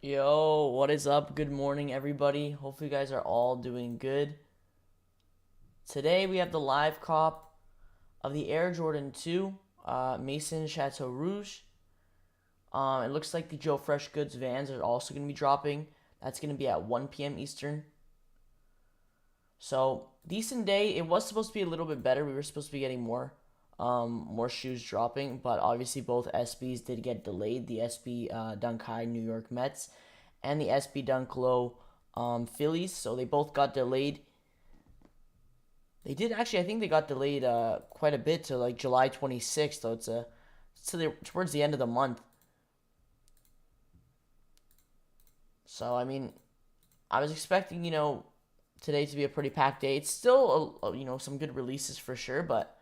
Yo, what is up? Good morning, everybody. Hopefully, you guys are all doing good. Today, we have the live cop of the Air Jordan 2 Maison Chateau Rouge. It looks like the Joe Freshgoods Vans are also going to be dropping. That's going to be at 1 p.m. Eastern. So, decent day. It was supposed to be a little bit better. We were supposed to be getting more shoes dropping, but obviously both SBs did get delayed. The SB Dunk High New York Mets and the SB Dunk Low Phillies, so they both got delayed. They did actually, I think they got delayed quite a bit to like July 26th, so it's towards the end of the month. So I mean, I was expecting today to be a pretty packed day. It's still some good releases for sure, but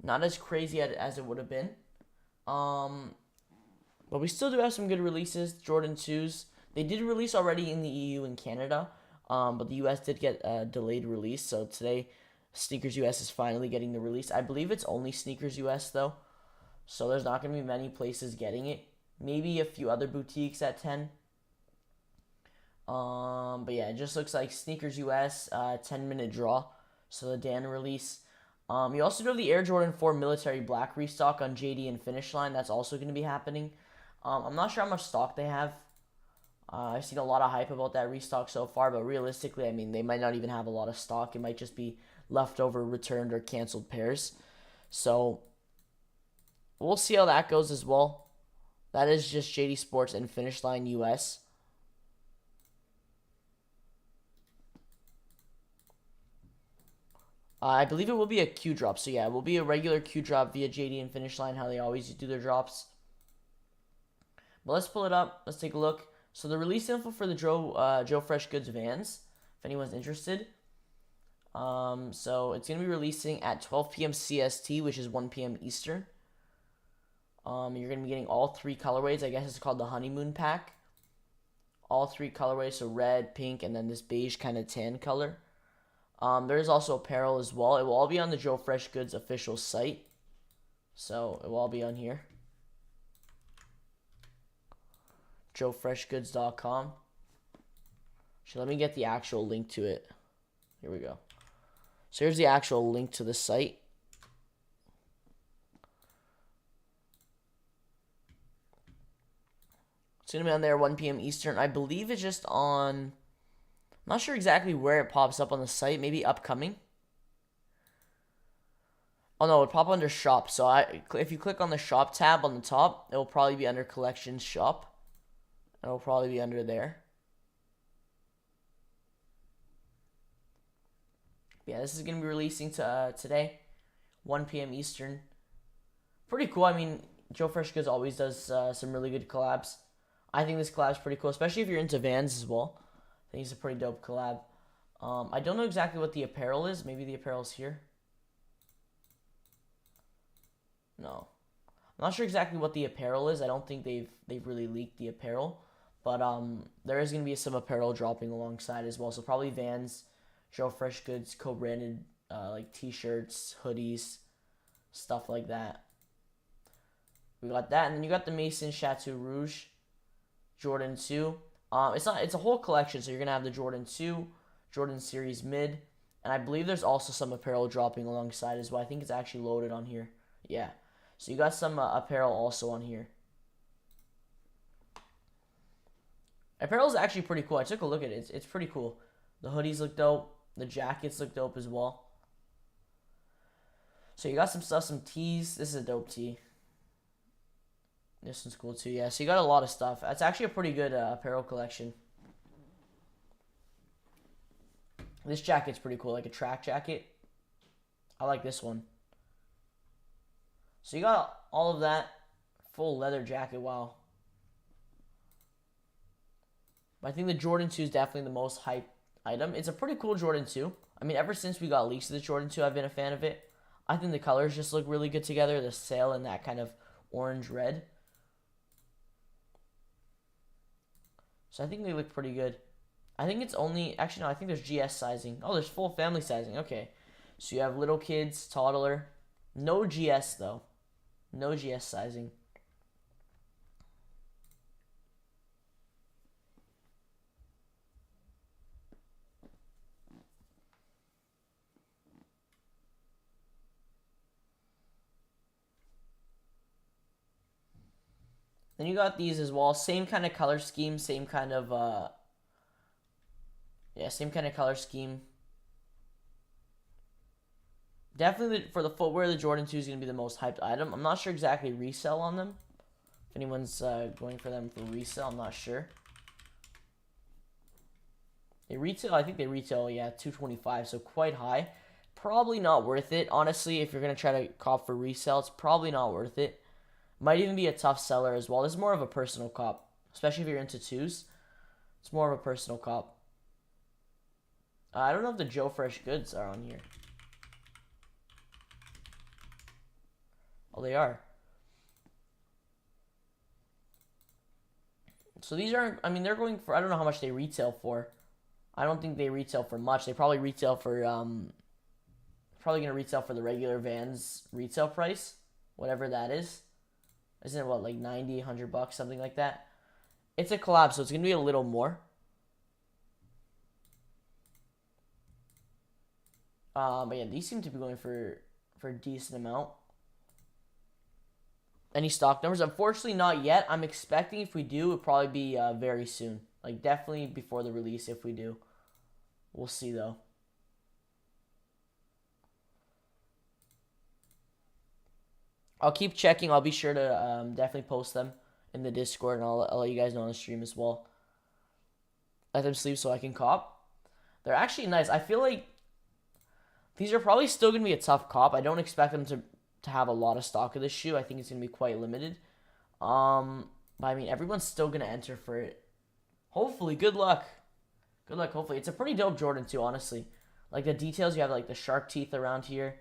not as crazy as it would have been. But we still do have some good releases. Jordan 2s. They did release already in the EU and Canada. But the US did get a delayed release. So today, Sneakers US is finally getting the release. I believe it's only Sneakers US though. So there's not going to be many places getting it. Maybe a few other boutiques at 10. But yeah, it just looks like Sneakers US, 10-minute draw. So the Dan release. You also do the Air Jordan 4 Military Black restock on JD and Finishline. That's also going to be happening. I'm not sure how much stock they have. I've seen a lot of hype about that restock so far, but realistically, I mean, they might not even have a lot of stock. It might just be leftover, returned, or canceled pairs. So we'll see how that goes as well. That is just JDsports and Finishline US. I believe it will be a Q drop. So yeah, it will be a regular Q drop via JD and Finishline, how they always do their drops. But let's pull it up. Let's take a look. So the release info for the Joe Freshgoods Vans, if anyone's interested. So it's going to be releasing at 12 p.m. CST, which is 1 p.m. Eastern. You're going to be getting all three colorways. I guess it's called the Honeymoon Pack. All three colorways, so red, pink, and then this beige kind of tan color. There is also apparel as well. It will all be on the Joe Freshgoods official site. So it will all be on here. JoeFreshgoods.com. So let me get the actual link to it. Here we go. So here's the actual link to the site. It's going to be on there 1 p.m. Eastern. I believe it's just on... I'm not sure exactly where it pops up on the site. Maybe upcoming. Oh no, it pop under shop. So if you click on the shop tab on the top, it will probably be under collections shop. It will probably be under there. Yeah, this is going to be releasing today, 1 p.m. Eastern. Pretty cool. I mean, Joe Freshgoods always does some really good collabs. I think this collab's pretty cool, especially if you're into Vans as well. I think it's a pretty dope collab. I don't know exactly what the apparel is. Maybe the apparel's here. No. I'm not sure exactly what the apparel is. I don't think they've really leaked the apparel. But there is going to be some apparel dropping alongside as well. So probably Vans, Joe Freshgoods, co-branded like t-shirts, hoodies, stuff like that. We got that. And then you got the Maison Chateau Rouge Jordan 2. It's a whole collection, so you're gonna have the Jordan 2, Jordan Series Mid, and I believe there's also some apparel dropping alongside as well. I think it's actually loaded on here. Yeah, so you got some apparel also on here. Apparel is actually pretty cool. I took a look at it. It's pretty cool. The hoodies look dope. The jackets look dope as well. So you got some stuff, some tees. This is a dope tee. This one's cool too, yeah. So you got a lot of stuff. That's actually a pretty good apparel collection. This jacket's pretty cool, like a track jacket. I like this one. So you got all of that. Full leather jacket, wow. I think the Jordan 2 is definitely the most hyped item. It's a pretty cool Jordan 2. I mean, ever since we got leaks of the Jordan 2, I've been a fan of it. I think the colors just look really good together. The sail and that kind of orange-red. So I think they look pretty good. I think it's only... Actually, no, I think there's GS sizing. Oh, there's full family sizing. Okay. So you have little kids, toddler. No GS, though. No GS sizing. Then you got these as well. Same kind of color scheme. Same kind of, same kind of color scheme. Definitely for the footwear, the Jordan 2 is going to be the most hyped item. I'm not sure exactly resale on them. If anyone's going for them for resale, I'm not sure. They retail, I think they retail, $225, so quite high. Probably not worth it. Honestly, if you're going to try to cop for resale, it's probably not worth it. Might even be a tough seller as well. This is more of a personal cop, especially if you're into 2s. It's more of a personal cop. I don't know if the Joe Freshgoods are on here. Oh, they are. So these aren't, I mean, they're going for, I don't know how much they retail for. I don't think they retail for much. They probably retail for, probably going to retail for the regular Vans retail price, whatever that is. Isn't it, what, like 90, 100 bucks, something like that? It's a collab, so it's going to be a little more. But yeah, these seem to be going for a decent amount. Any stock numbers? Unfortunately, not yet. I'm expecting if we do, it'll probably be very soon. Like, definitely before the release if we do. We'll see, though. I'll keep checking. I'll be sure to definitely post them in the Discord, and I'll let you guys know on the stream as well. Let them sleep so I can cop. They're actually nice. I feel like these are probably still going to be a tough cop. I don't expect them to have a lot of stock of this shoe. I think it's going to be quite limited. But I mean, everyone's still going to enter for it. Hopefully, good luck. Good luck, hopefully. It's a pretty dope Jordan 2, honestly. Like, the details, you have, like, the shark teeth around here.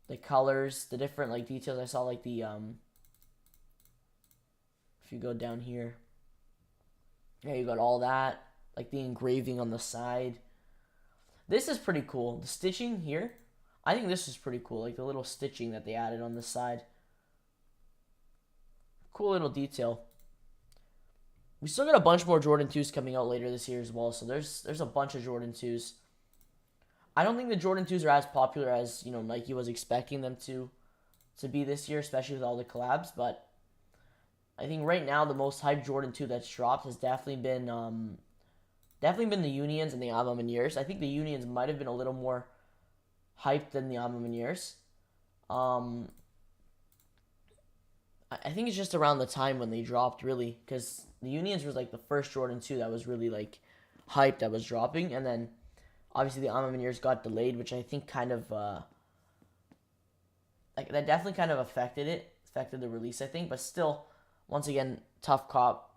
The colors, the different, like, details. I saw, like, the, if you go down here. Yeah, you got all that. Like, the engraving on the side. This is pretty cool. The stitching here, I think this is pretty cool. Like, the little stitching that they added on the side. Cool little detail. We still got a bunch more Jordan 2s coming out later this year as well. So there's a bunch of Jordan 2s. I don't think the Jordan 2s are as popular as, you know, Nike was expecting them to be this year, especially with all the collabs. But I think right now the most hyped Jordan 2 that's dropped has definitely been the Unions and the A AM. I think the Unions might have been a little more hyped than the A AM. I think it's just around the time when they dropped, really, because the Unions was like the first Jordan 2 that was really like hyped that was dropping, and then obviously the A AM got delayed, which I think kind of like that definitely kind of affected the release, I think, but still, once again, tough cop.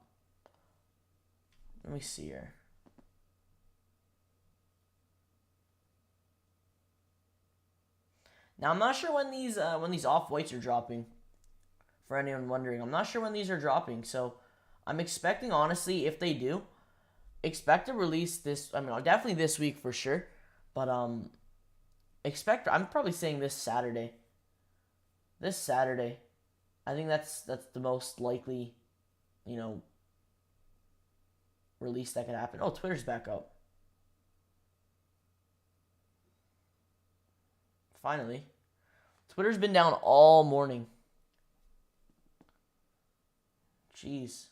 Let me see here. Now I'm not sure when these off-whites are dropping. For anyone wondering, I'm not sure when these are dropping, so I'm expecting, honestly, if they do, expect to release this. I mean, definitely this week for sure, but I'm probably saying this Saturday. This Saturday, I think that's the most likely, you know, release that could happen. Oh, Twitter's back up. Finally, Twitter's been down all morning. Jeez.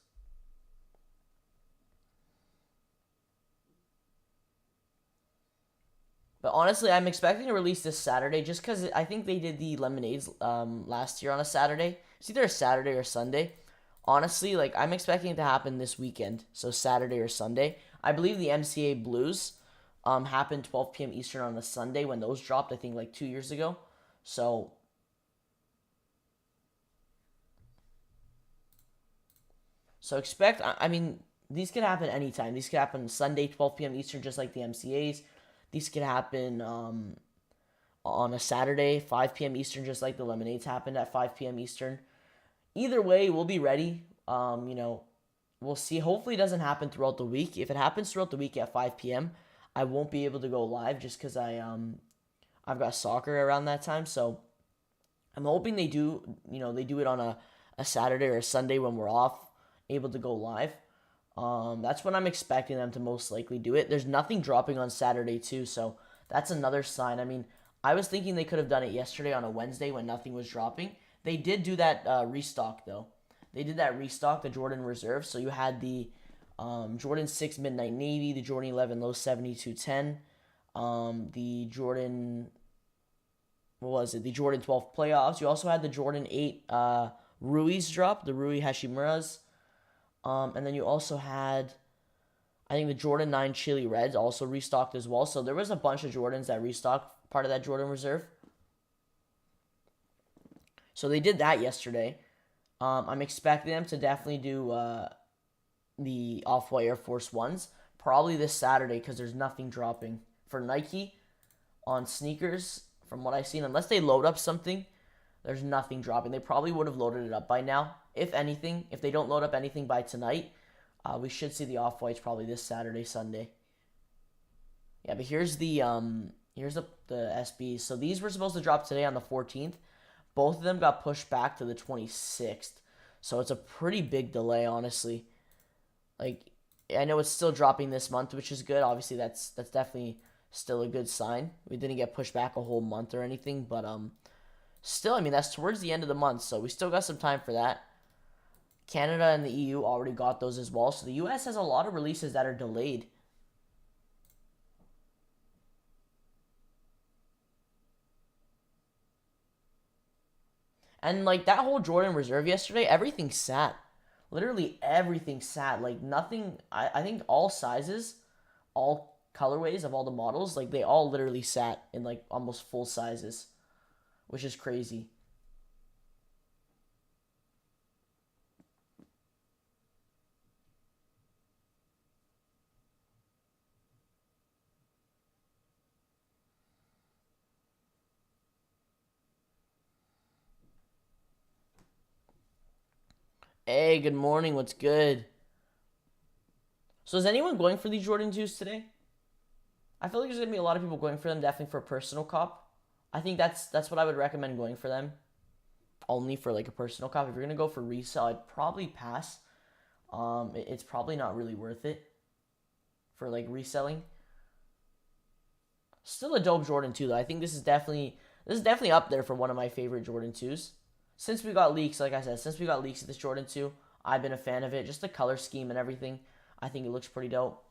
But honestly, I'm expecting to release this Saturday just because I think they did the lemonades last year on a Saturday. It's either a Saturday or Sunday. Honestly, like, I'm expecting it to happen this weekend, so Saturday or Sunday. I believe the MCA Blues happened 12 p.m. Eastern on a Sunday when those dropped, I think, like 2 years ago. So expect, I mean, these could happen anytime. These could happen Sunday, 12 p.m. Eastern, just like the MCAs. These could happen on a Saturday, 5 p.m. Eastern, just like the lemonades happened at 5 p.m. Eastern. Either way, we'll be ready. You know, we'll see. Hopefully it doesn't happen throughout the week. If it happens throughout the week at 5 p.m., I won't be able to go live just because I've got soccer around that time. So I'm hoping they do, you know, they do it on a Saturday or a Sunday when we're off, able to go live. That's when I'm expecting them to most likely do it. There's nothing dropping on Saturday too, so that's another sign. I mean, I was thinking they could have done it yesterday on a Wednesday when nothing was dropping. They did do that restock though. they did that restock, the Jordan Reserve. So you had the Jordan 6 Midnight Navy, the Jordan 11 Low 7210, the Jordan, what was it? The Jordan 12 Playoffs. You also had the Jordan 8 Rui's drop, the Rui Hashimuras. And then you also had, I think, the Jordan 9 Chili Reds also restocked as well. So there was a bunch of Jordans that restocked part of that Jordan Reserve. So they did that yesterday. I'm expecting them to definitely do the Off-White Air Force Ones probably this Saturday because there's nothing dropping for Nike on sneakers from what I've seen. Unless they load up something, there's nothing dropping. They probably would have loaded it up by now. If anything, if they don't load up anything by tonight, we should see the Off-Whites probably this Saturday, Sunday. Yeah, but here's the SBs. So these were supposed to drop today on the 14th. Both of them got pushed back to the 26th. So it's a pretty big delay, honestly. Like, I know it's still dropping this month, which is good. Obviously, that's definitely still a good sign. We didn't get pushed back a whole month or anything, but still, I mean, that's towards the end of the month, so we still got some time for that. Canada and the EU already got those as well, so the US has a lot of releases that are delayed. And, like, that whole Jordan Reserve yesterday, everything sat. Literally everything sat. Like, nothing, I think all sizes, all colorways of all the models, like, they all literally sat in, like, almost full sizes, which is crazy. Hey, good morning. What's good? So is anyone going for these Jordan 2s today? I feel like there's going to be a lot of people going for them, definitely for a personal cop. I think that's what I would recommend going for them. Only for like a personal cop. If you're going to go for resale, I'd probably pass. It's probably not really worth it for like reselling. Still a dope Jordan 2 though. I think this is definitely up there for one of my favorite Jordan 2s. Since we got leaks, like I said, since we got leaks of this Jordan 2, I've been a fan of it. Just the color scheme and everything. I think it looks pretty dope.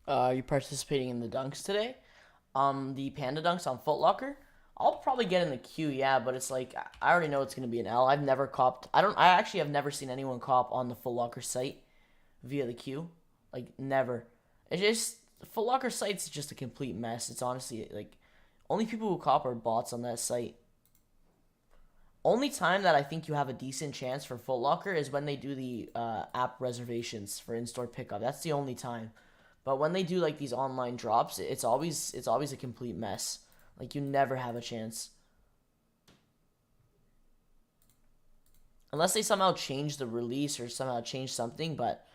Are you participating in the dunks today? The Panda Dunks on Foot Locker. I'll probably get in the queue, yeah, but it's like I already know it's gonna be an L. I've never copped. I actually have never seen anyone cop on the Foot Locker site via the queue. Like never. It's just the Foot Locker site's just a complete mess. It's honestly like only people who cop are bots on that site. Only time that I think you have a decent chance for Foot Locker is when they do the app reservations for in-store pickup. That's the only time. But when they do like these online drops, it's always a complete mess. Like you never have a chance. Unless they somehow change the release or somehow change something, but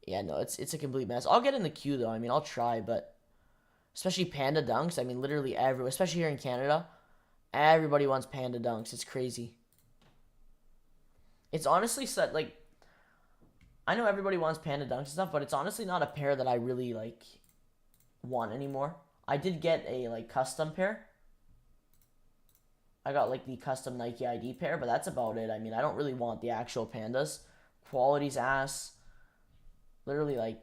yeah, no, it's a complete mess. I'll get in the queue though. I mean, I'll try, but especially Panda Dunks. I mean, literally everyone, especially here in Canada, everybody wants Panda Dunks. It's crazy. It's honestly set like I know everybody wants Panda Dunks and stuff, but it's honestly not a pair that I really like want anymore. I did get a like custom pair. I got like the custom Nike ID pair, but that's about it. I mean, I don't really want the actual Pandas. Quality's ass. Literally like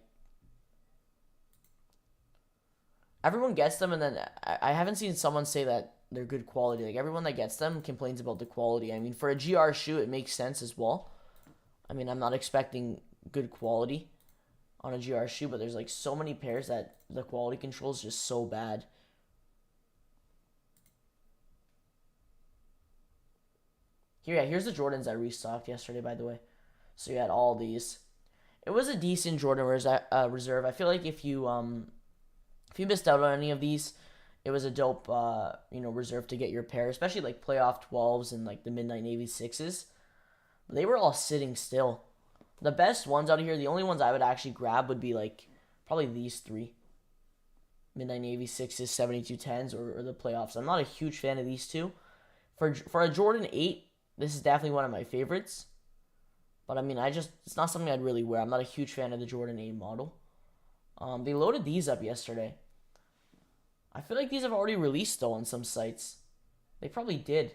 everyone gets them, and then I haven't seen someone say that they're good quality. Like everyone that gets them complains about the quality. I mean, for a GR shoe, it makes sense as well. I mean, I'm not expecting good quality, on a GR shoe, but there's like so many pairs that the quality control is just so bad. Here's the Jordans I restocked yesterday, by the way. So you had all these. It was a decent Jordan reserve. I feel like if you missed out on any of these, it was a dope reserve to get your pair, especially like playoff 12s and like the Midnight Navy 6s. They were all sitting still. The best ones out of here, the only ones I would actually grab would be like probably these three. Midnight Navy 6s, 7210s, or the playoffs. I'm not a huge fan of these two. For a Jordan 8, this is definitely one of my favorites. But I mean, it's not something I'd really wear. I'm not a huge fan of the Jordan 8 model. They loaded these up yesterday. I feel like these have already released though on some sites. They probably did.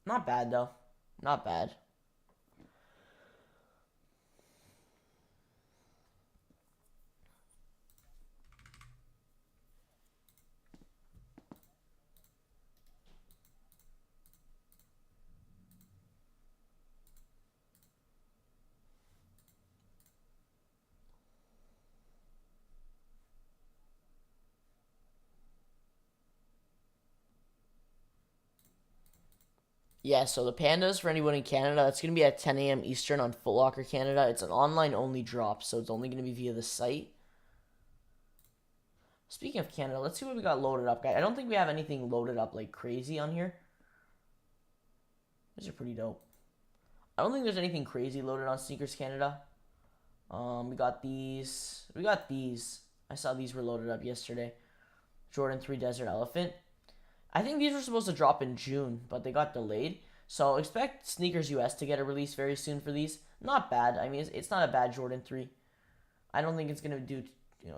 Not bad though. Not bad. Yeah, so the Pandas, for anyone in Canada, that's going to be at 10 a.m. Eastern on Foot Locker Canada. It's an online-only drop, so it's only going to be via the site. Speaking of Canada, let's see what we got loaded up, guys. I don't think we have anything loaded up like crazy on here. These are pretty dope. I don't think there's anything crazy loaded on Sneakers Canada. We got these. I saw these were loaded up yesterday. Jordan 3 Desert Elephant. I think these were supposed to drop in June, but they got delayed. So expect Sneakers US to get a release very soon for these. Not bad. I mean, it's not a bad Jordan 3. I don't think it's going to do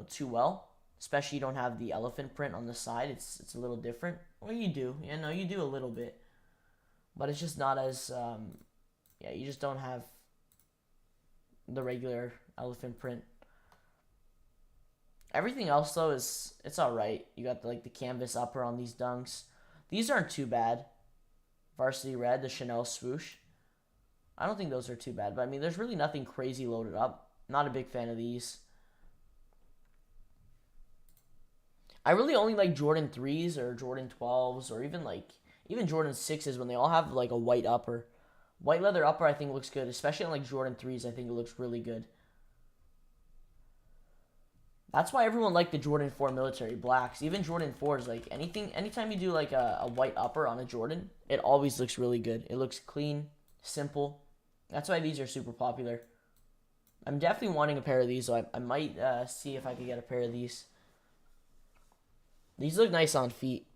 too well. Especially you don't have the elephant print on the side. It's a little different. Well, you do. Yeah, no, you do a little bit. But it's just not as... you just don't have the regular elephant print. Everything else, though, it's alright. You got the canvas upper on these dunks. These aren't too bad. Varsity Red, the Chanel swoosh. I don't think those are too bad. But, I mean, there's really nothing crazy loaded up. Not a big fan of these. I really only like Jordan 3s or Jordan 12s or even Jordan 6s when they all have like a white upper. White leather upper I think looks good, especially on like Jordan 3s. I think it looks really good. That's why everyone liked the Jordan 4 military blacks. Even Jordan 4s, like anytime you do like a white upper on a Jordan, it always looks really good. It looks clean, simple. That's why these are super popular. I'm definitely wanting a pair of these, so I might see if I could get a pair of these. These look nice on feet.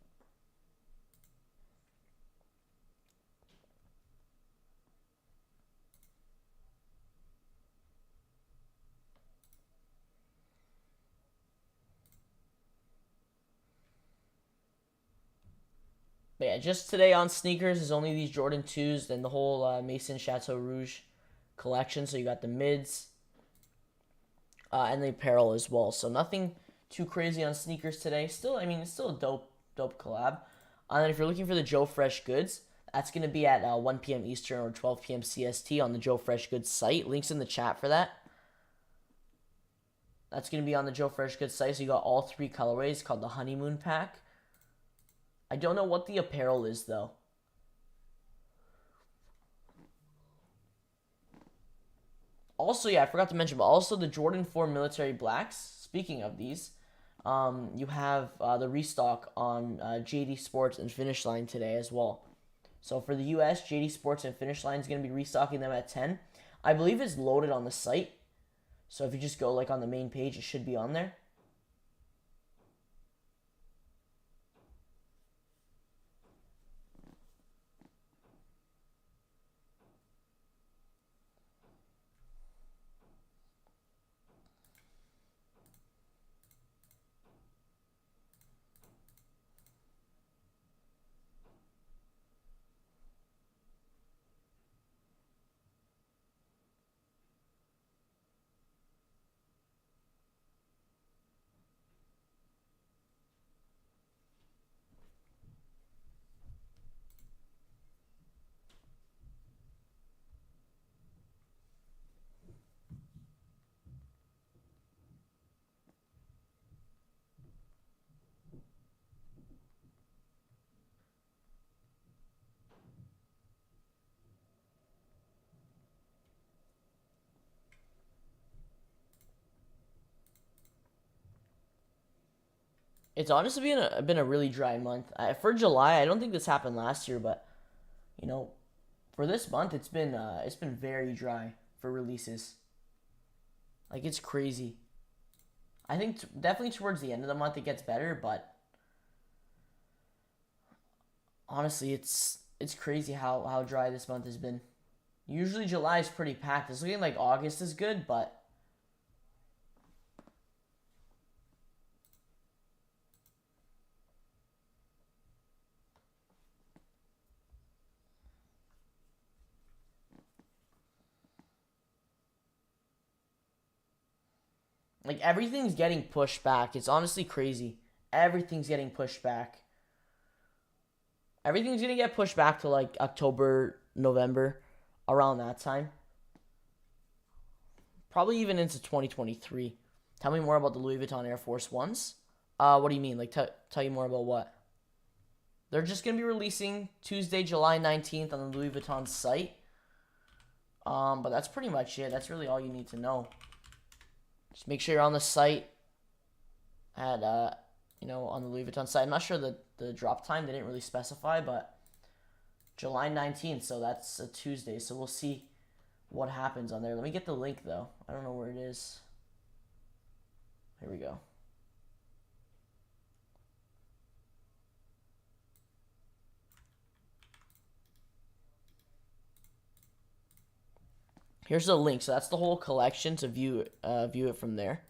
But yeah, just today on sneakers is only these Jordan 2s and the whole Maison Chateau Rouge collection. So you got the mids and the apparel as well. So nothing too crazy on sneakers today. Still, I mean, it's still a dope collab. And then if you're looking for the Joe Freshgoods, that's going to be at 1 p.m. Eastern or 12 p.m. CST on the Joe Freshgoods site. Links in the chat for that. That's going to be on the Joe Freshgoods site. So you got all three colorways called the Honeymoon Pack. I don't know what the apparel is, though. Also, yeah, I forgot to mention, but also the Jordan 4 Military Blacks. Speaking of these, you have the restock on JDsports and Finishline today as well. So for the US, JDsports and Finishline is going to be restocking them at 10. I believe it's loaded on the site. So if you just go like on the main page, it should be on there. It's honestly been a really dry month. For July, I don't think this happened last year, but you know, for this month, it's been very dry for releases. Like it's crazy. I think definitely towards the end of the month it gets better, but honestly, it's crazy how dry this month has been. Usually July is pretty packed. It's looking like August is good, but like everything's getting pushed back. It's honestly crazy. Everything's getting pushed back. Everything's gonna get pushed back to like October, November, around that time. Probably even into 2023. Tell me more about the Louis Vuitton Air Force Ones. What do you mean? Like, tell you more about what? They're just gonna be releasing Tuesday, July 19th on the Louis Vuitton site. But that's pretty much it. That's really all you need to know. Just make sure you're on the site at on the Louis Vuitton site. I'm not sure the drop time, they didn't really specify, but July 19th, so that's a Tuesday. So we'll see what happens on there. Let me get the link though. I don't know where it is. Here we go. Here's the link. So that's the whole collection to view it from there.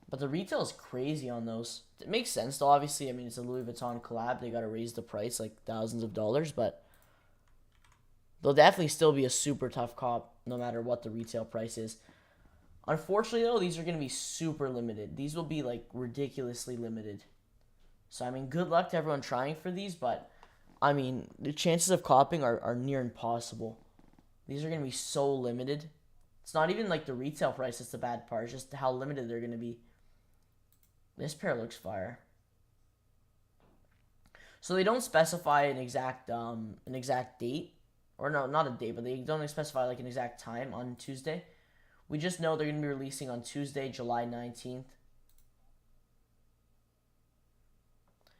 But the retail is crazy on those. It makes sense though, obviously. I mean, it's a Louis Vuitton collab. They got to raise the price like thousands of dollars, but they'll definitely still be a super tough cop no matter what the retail price is. Unfortunately though, these are going to be super limited. These will be like ridiculously limited. So I mean, good luck to everyone trying for these, but I mean, the chances of copying are near impossible. These are going to be so limited. It's not even like the retail price that's the bad part. It's just how limited they're going to be. This pair looks fire. So they don't specify an exact date, or no, not a date, but they don't specify like an exact time on Tuesday. We just know they're going to be releasing on Tuesday, July 19th.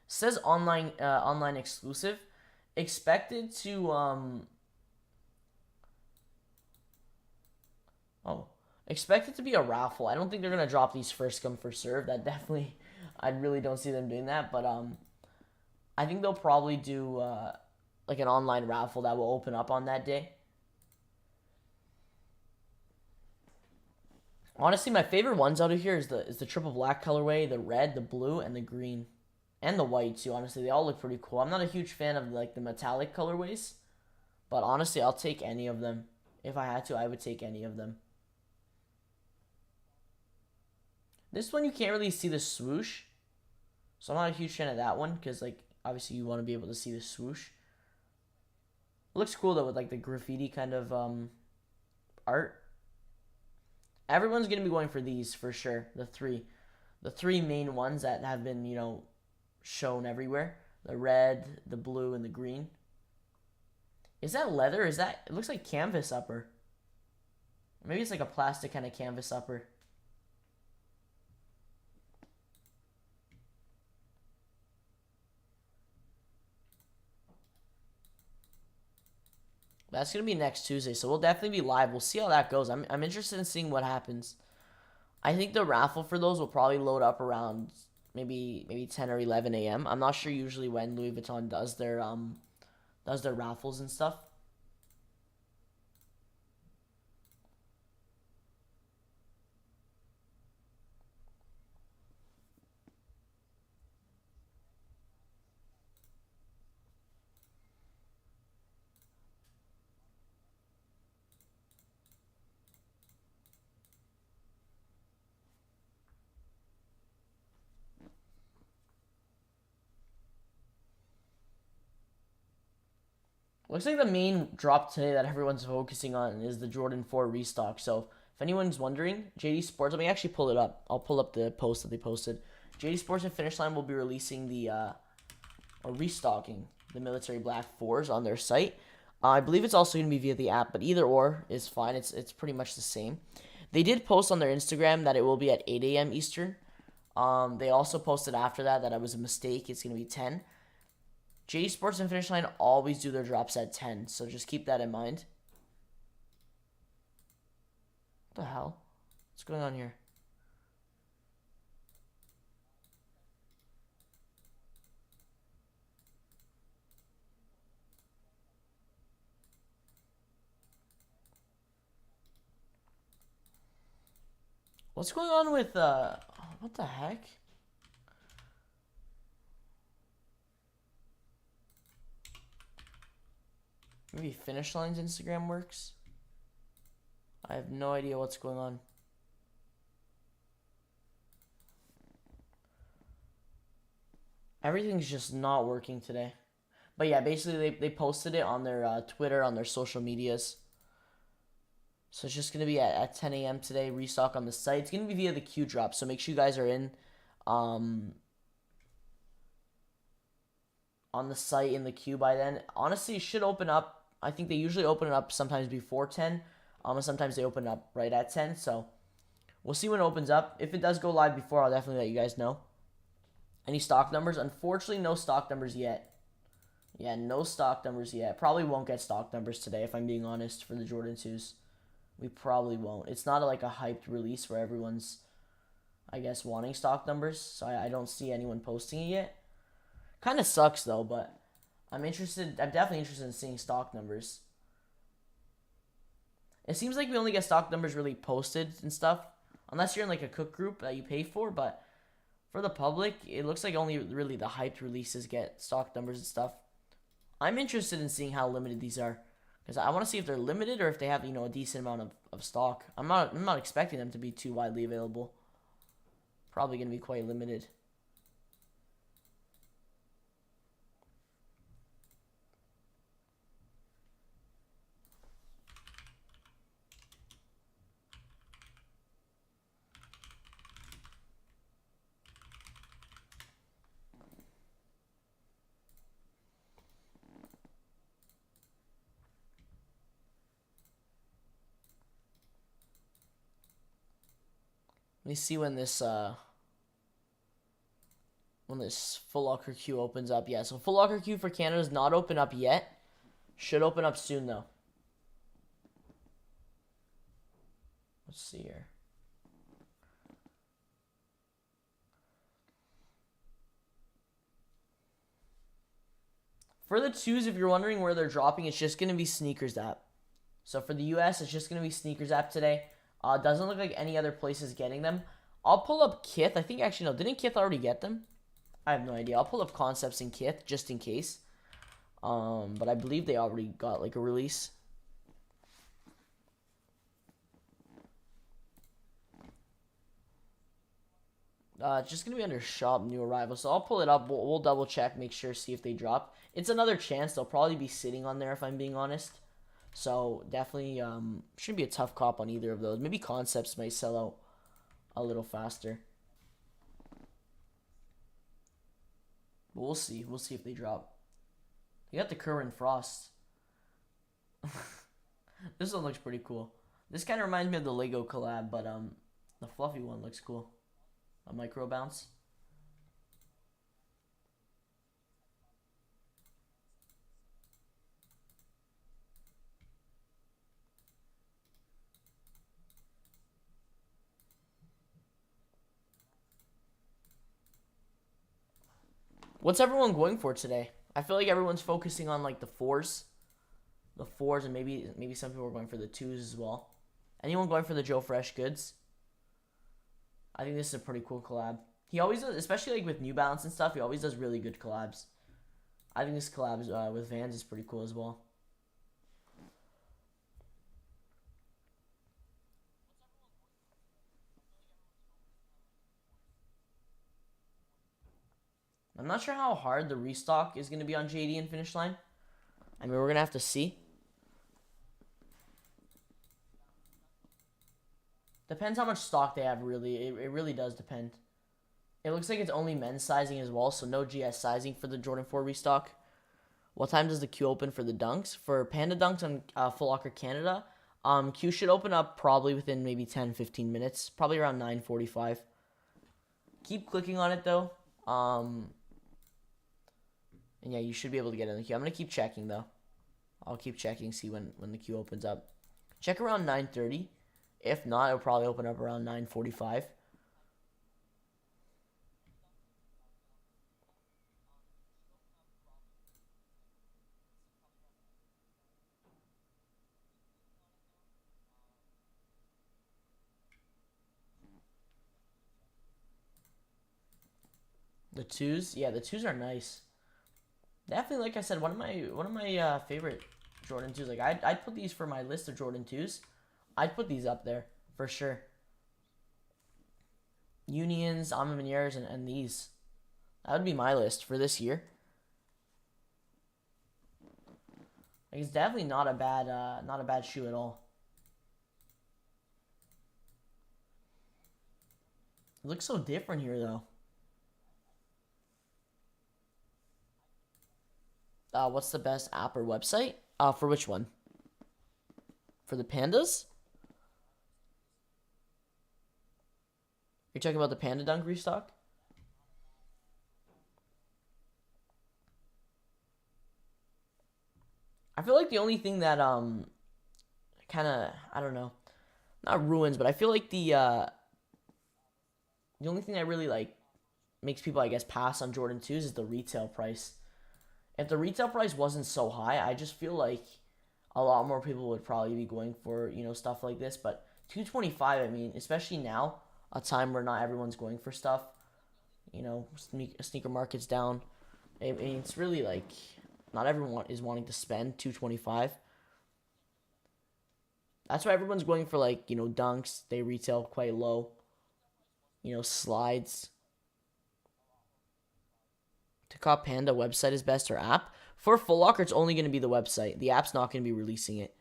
Says online exclusive. Expected to expected to be a raffle. I don't think they're gonna drop these first come first serve. That definitely, I really don't see them doing that. But I think they'll probably do like an online raffle that will open up on that day. Honestly, my favorite ones out of here is the triple black colorway, the red, the blue, and the green, and the white too. Honestly, they all look pretty cool. I'm not a huge fan of like the metallic colorways, but honestly, I'll take any of them. If I had to, I would take any of them. This one you can't really see the swoosh, so I'm not a huge fan of that one because like obviously you want to be able to see the swoosh. It looks cool though with like the graffiti kind of art. Everyone's gonna be going for these for sure. The three main ones that have been shown everywhere: the red, the blue, and the green. Is that leather? Is that? It looks like canvas upper. Maybe it's like a plastic kind of canvas upper. That's going to be next Tuesday, so we'll definitely be live. We'll see how that goes. I'm interested in seeing what happens. I think the raffle for those will probably load up around maybe 10 or 11 a.m. I'm not sure usually when Louis Vuitton does their raffles and stuff. Looks like the main drop today that everyone's focusing on is the Jordan 4 restock. So if anyone's wondering, JD Sports, let me actually pull it up. I'll pull up the post that they posted. JD Sports and Finishline will be releasing or restocking the military black 4s on their site. I believe it's also going to be via the app, but either or is fine. It's pretty much the same. They did post on their Instagram that it will be at 8 a.m. Eastern. They also posted after that that it was a mistake. It's going to be 10. JDsports and Finishline always do their drops at 10, so just keep that in mind. What the hell? What's going on here? What's going on with, what the heck? Maybe Finishline's Instagram works? I have no idea what's going on. Everything's just not working today. But yeah, basically they posted it on their Twitter, on their social medias. So it's just going to be at 10 a.m. today, restock on the site. It's going to be via the Q drop, so make sure you guys are in on the site in the queue by then. Honestly, it should open up. I think they usually open it up sometimes before 10. And sometimes they open up right at 10. So we'll see when it opens up. If it does go live before, I'll definitely let you guys know. Any stock numbers? Unfortunately, no stock numbers yet. Yeah, no stock numbers yet. Probably won't get stock numbers today, if I'm being honest, for the Jordan 2s. We probably won't. It's not like a hyped release where everyone's, I guess, wanting stock numbers. So I don't see anyone posting it yet. Kind of sucks, though, but I'm interested. I'm definitely interested in seeing stock numbers. It seems like we only get stock numbers really posted and stuff, unless you're in like a cook group that you pay for, but for the public, it looks like only really the hyped releases get stock numbers and stuff. I'm interested in seeing how limited these are, because I want to see if they're limited or if they have, a decent amount of stock. I'm not expecting them to be too widely available. Probably going to be quite limited. Let me see when this Full Locker queue opens up. Yeah, so Full Locker queue for Canada is not open up yet. Should open up soon though. Let's see here. For the 2s, if you're wondering where they're dropping, it's just going to be Sneakers app. So for the US, it's just going to be Sneakers app today. Doesn't look like any other place is getting them. I'll pull up Kith. I think actually, no, didn't Kith already get them? I have no idea. I'll pull up Concepts in Kith just in case. But I believe they already got like a release. It's just going to be under shop new arrival. So I'll pull it up. We'll double check, make sure, see if they drop. It's another chance. They'll probably be sitting on there if I'm being honest. So definitely shouldn't be a tough cop on either of those. Maybe Concepts might sell out a little faster. But we'll see. We'll see if they drop. You got the Kerwin Frost. This one looks pretty cool. This kind of reminds me of the Lego collab, but the fluffy one looks cool. A micro bounce. What's everyone going for today? I feel like everyone's focusing on like the 4s. The 4s, and maybe some people are going for the 2s as well. Anyone going for the Joe Freshgoods? I think this is a pretty cool collab. He always does, especially like with New Balance and stuff, he always does really good collabs. I think this collab with Vans is pretty cool as well. I'm not sure how hard the restock is going to be on JD and Finishline. I mean, we're going to have to see. Depends how much stock they have, really. It really does depend. It looks like it's only men's sizing as well, so no GS sizing for the Jordan 4 restock. What time does the queue open for the dunks? For Panda Dunks on Foot Locker Canada, queue should open up probably within maybe 10-15 minutes. Probably around 9:45. Keep clicking on it though. And yeah, you should be able to get in the queue. I'm gonna keep checking though. I'll keep checking, see when the queue opens up. Check around 9:30. If not, it'll probably open up around 9:45. The twos, yeah, the twos are nice. Definitely, like I said, one of my favorite Jordan 2s. Like I'd put these for my list of Jordan 2s. I'd put these up there for sure. Unions, Amamaniers, and these. That would be my list for this year. Like it's definitely not a bad shoe at all. It looks so different here though. What's the best app or website? For which one? For the pandas? You're talking about the Panda Dunk restock? I feel like the only thing that kind of, I don't know, not ruins, but I feel like the only thing that really like makes people, I guess, pass on Jordan 2s is the retail price. If the retail price wasn't so high, I just feel like a lot more people would probably be going for, stuff like this. But 225, I mean, especially now, a time where not everyone's going for stuff, sneaker market's down. I mean, it's really like not everyone is wanting to spend 225. That's why everyone's going for like, dunks. They retail quite low. Slides. To cop Panda, website is best or app? For Foot Locker, it's only going to be the website. The app's not going to be releasing it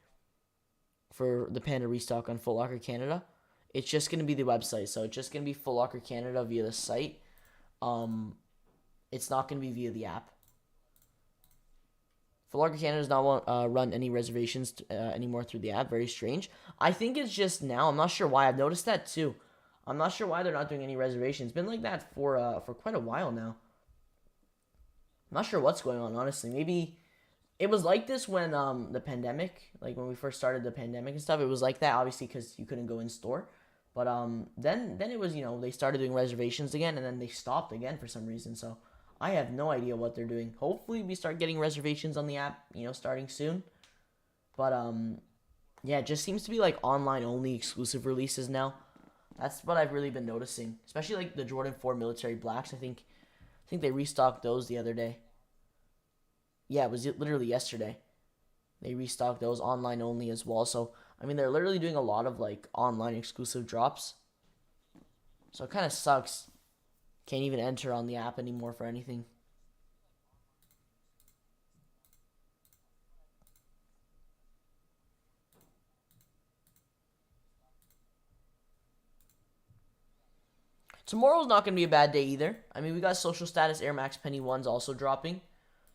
for the Panda restock on Foot Locker Canada. It's just going to be the website. So it's just going to be Foot Locker Canada via the site. It's not going to be via the app. Foot Locker Canada does not want run any reservations anymore through the app. Very strange. I think it's just now. I'm not sure why. I've noticed that too. I'm not sure why they're not doing any reservations. It's been like that for quite a while now. I'm not sure what's going on, honestly. Maybe it was like this when the pandemic, like when we first started the pandemic and stuff. It was like that, obviously, because you couldn't go in store. But then it was, they started doing reservations again, and then they stopped again for some reason. So I have no idea what they're doing. Hopefully, we start getting reservations on the app, starting soon. But yeah, it just seems to be like online only exclusive releases now. That's what I've really been noticing, especially like the Jordan 4 Military Blacks. I think they restocked those the other day. Yeah, it was literally yesterday. They restocked those online only as well. So, I mean, they're literally doing a lot of like online exclusive drops. So it kind of sucks. Can't even enter on the app anymore for anything. Tomorrow's not going to be a bad day either. I mean, we got Social Status Air Max Penny 1s also dropping.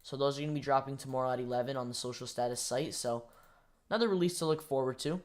So those are going to be dropping tomorrow at 11 on the Social Status site. So another release to look forward to.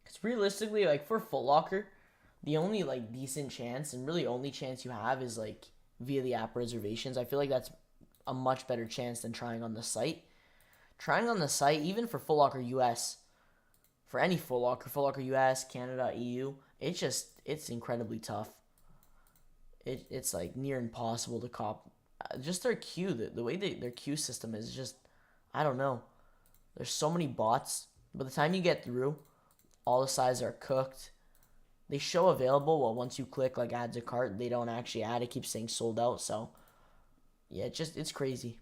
Because realistically, like for Foot Locker, the only like decent chance and really only chance you have is like via the app reservations. I feel like that's a much better chance than trying on the site. Trying on the site, even for Foot Locker US, for any Foot Locker US, Canada, EU, it's incredibly tough. It's like near impossible to cop. Just their queue, the way their queue system is just, I don't know. There's so many bots. By the time you get through, all the sizes are cooked. They show available, well, once you click like add to cart, they don't actually add. It keeps saying sold out. So yeah, it's crazy.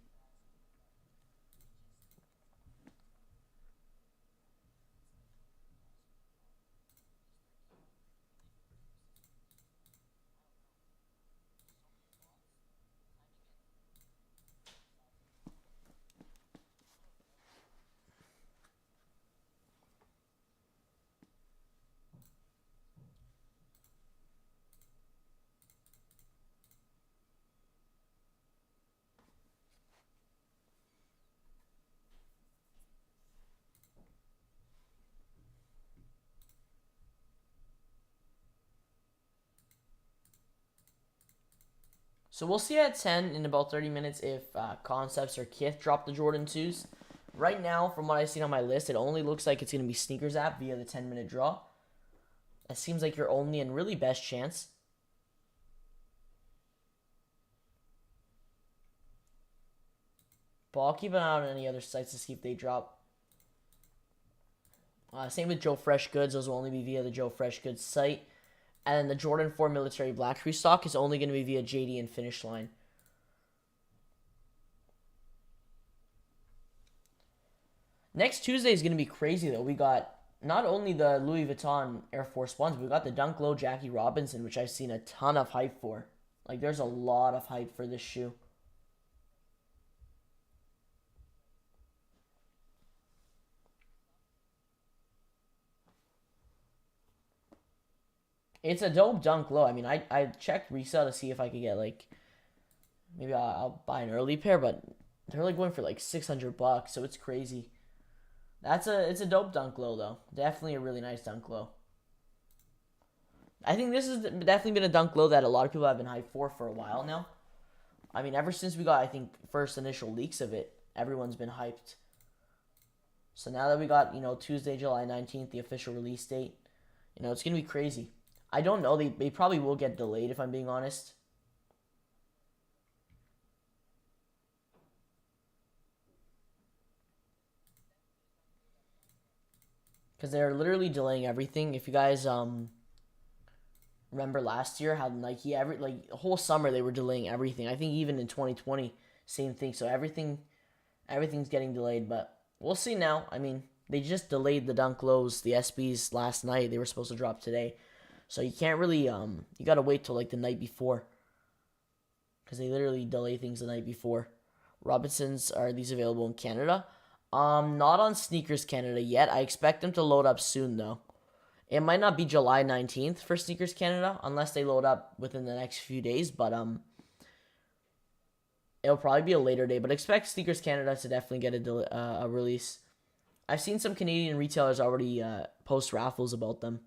So we'll see at 10 in about 30 minutes if Concepts or Kith drop the Jordan 2s. Right now, from what I've seen on my list, it only looks like it's going to be Sneakers app via the 10-minute draw. That seems like your only and really best chance. But I'll keep an eye on any other sites to see if they drop. Same with Joe Freshgoods. Those will only be via the Joe Freshgoods site. And then the Jordan 4 Military Black Restock is only going to be via JD and Finishline. Next Tuesday is going to be crazy, though. We got not only the Louis Vuitton Air Force Ones, but we got the Dunk Low Jackie Robinson, which I've seen a ton of hype for. Like, there's a lot of hype for this shoe. It's a dope Dunk Low. I mean, I checked resale to see if I could get, like, maybe I'll buy an early pair, but they're, like, going for, like, $600, so it's crazy. It's a dope Dunk Low, though. Definitely a really nice Dunk Low. I think this has definitely been a Dunk Low that a lot of people have been hyped for a while now. I mean, ever since we got, I think, first initial leaks of it, everyone's been hyped. So now that we got, Tuesday, July 19th, the official release date, it's going to be crazy. I don't know. They probably will get delayed, if I'm being honest. Because they're literally delaying everything. If you guys remember last year how Nike, the whole summer they were delaying everything. I think even in 2020, same thing. So everything's getting delayed. But we'll see now. I mean, they just delayed the Dunk Lows, the SBs last night. They were supposed to drop today. So you can't really, you gotta wait till like the night before. Because they literally delay things the night before. Robinsons, are these available in Canada? Not on Sneakers Canada yet. I expect them to load up soon though. It might not be July 19th for Sneakers Canada, unless they load up within the next few days, but it'll probably be a later day. But expect Sneakers Canada to definitely get a release. I've seen some Canadian retailers already post raffles about them.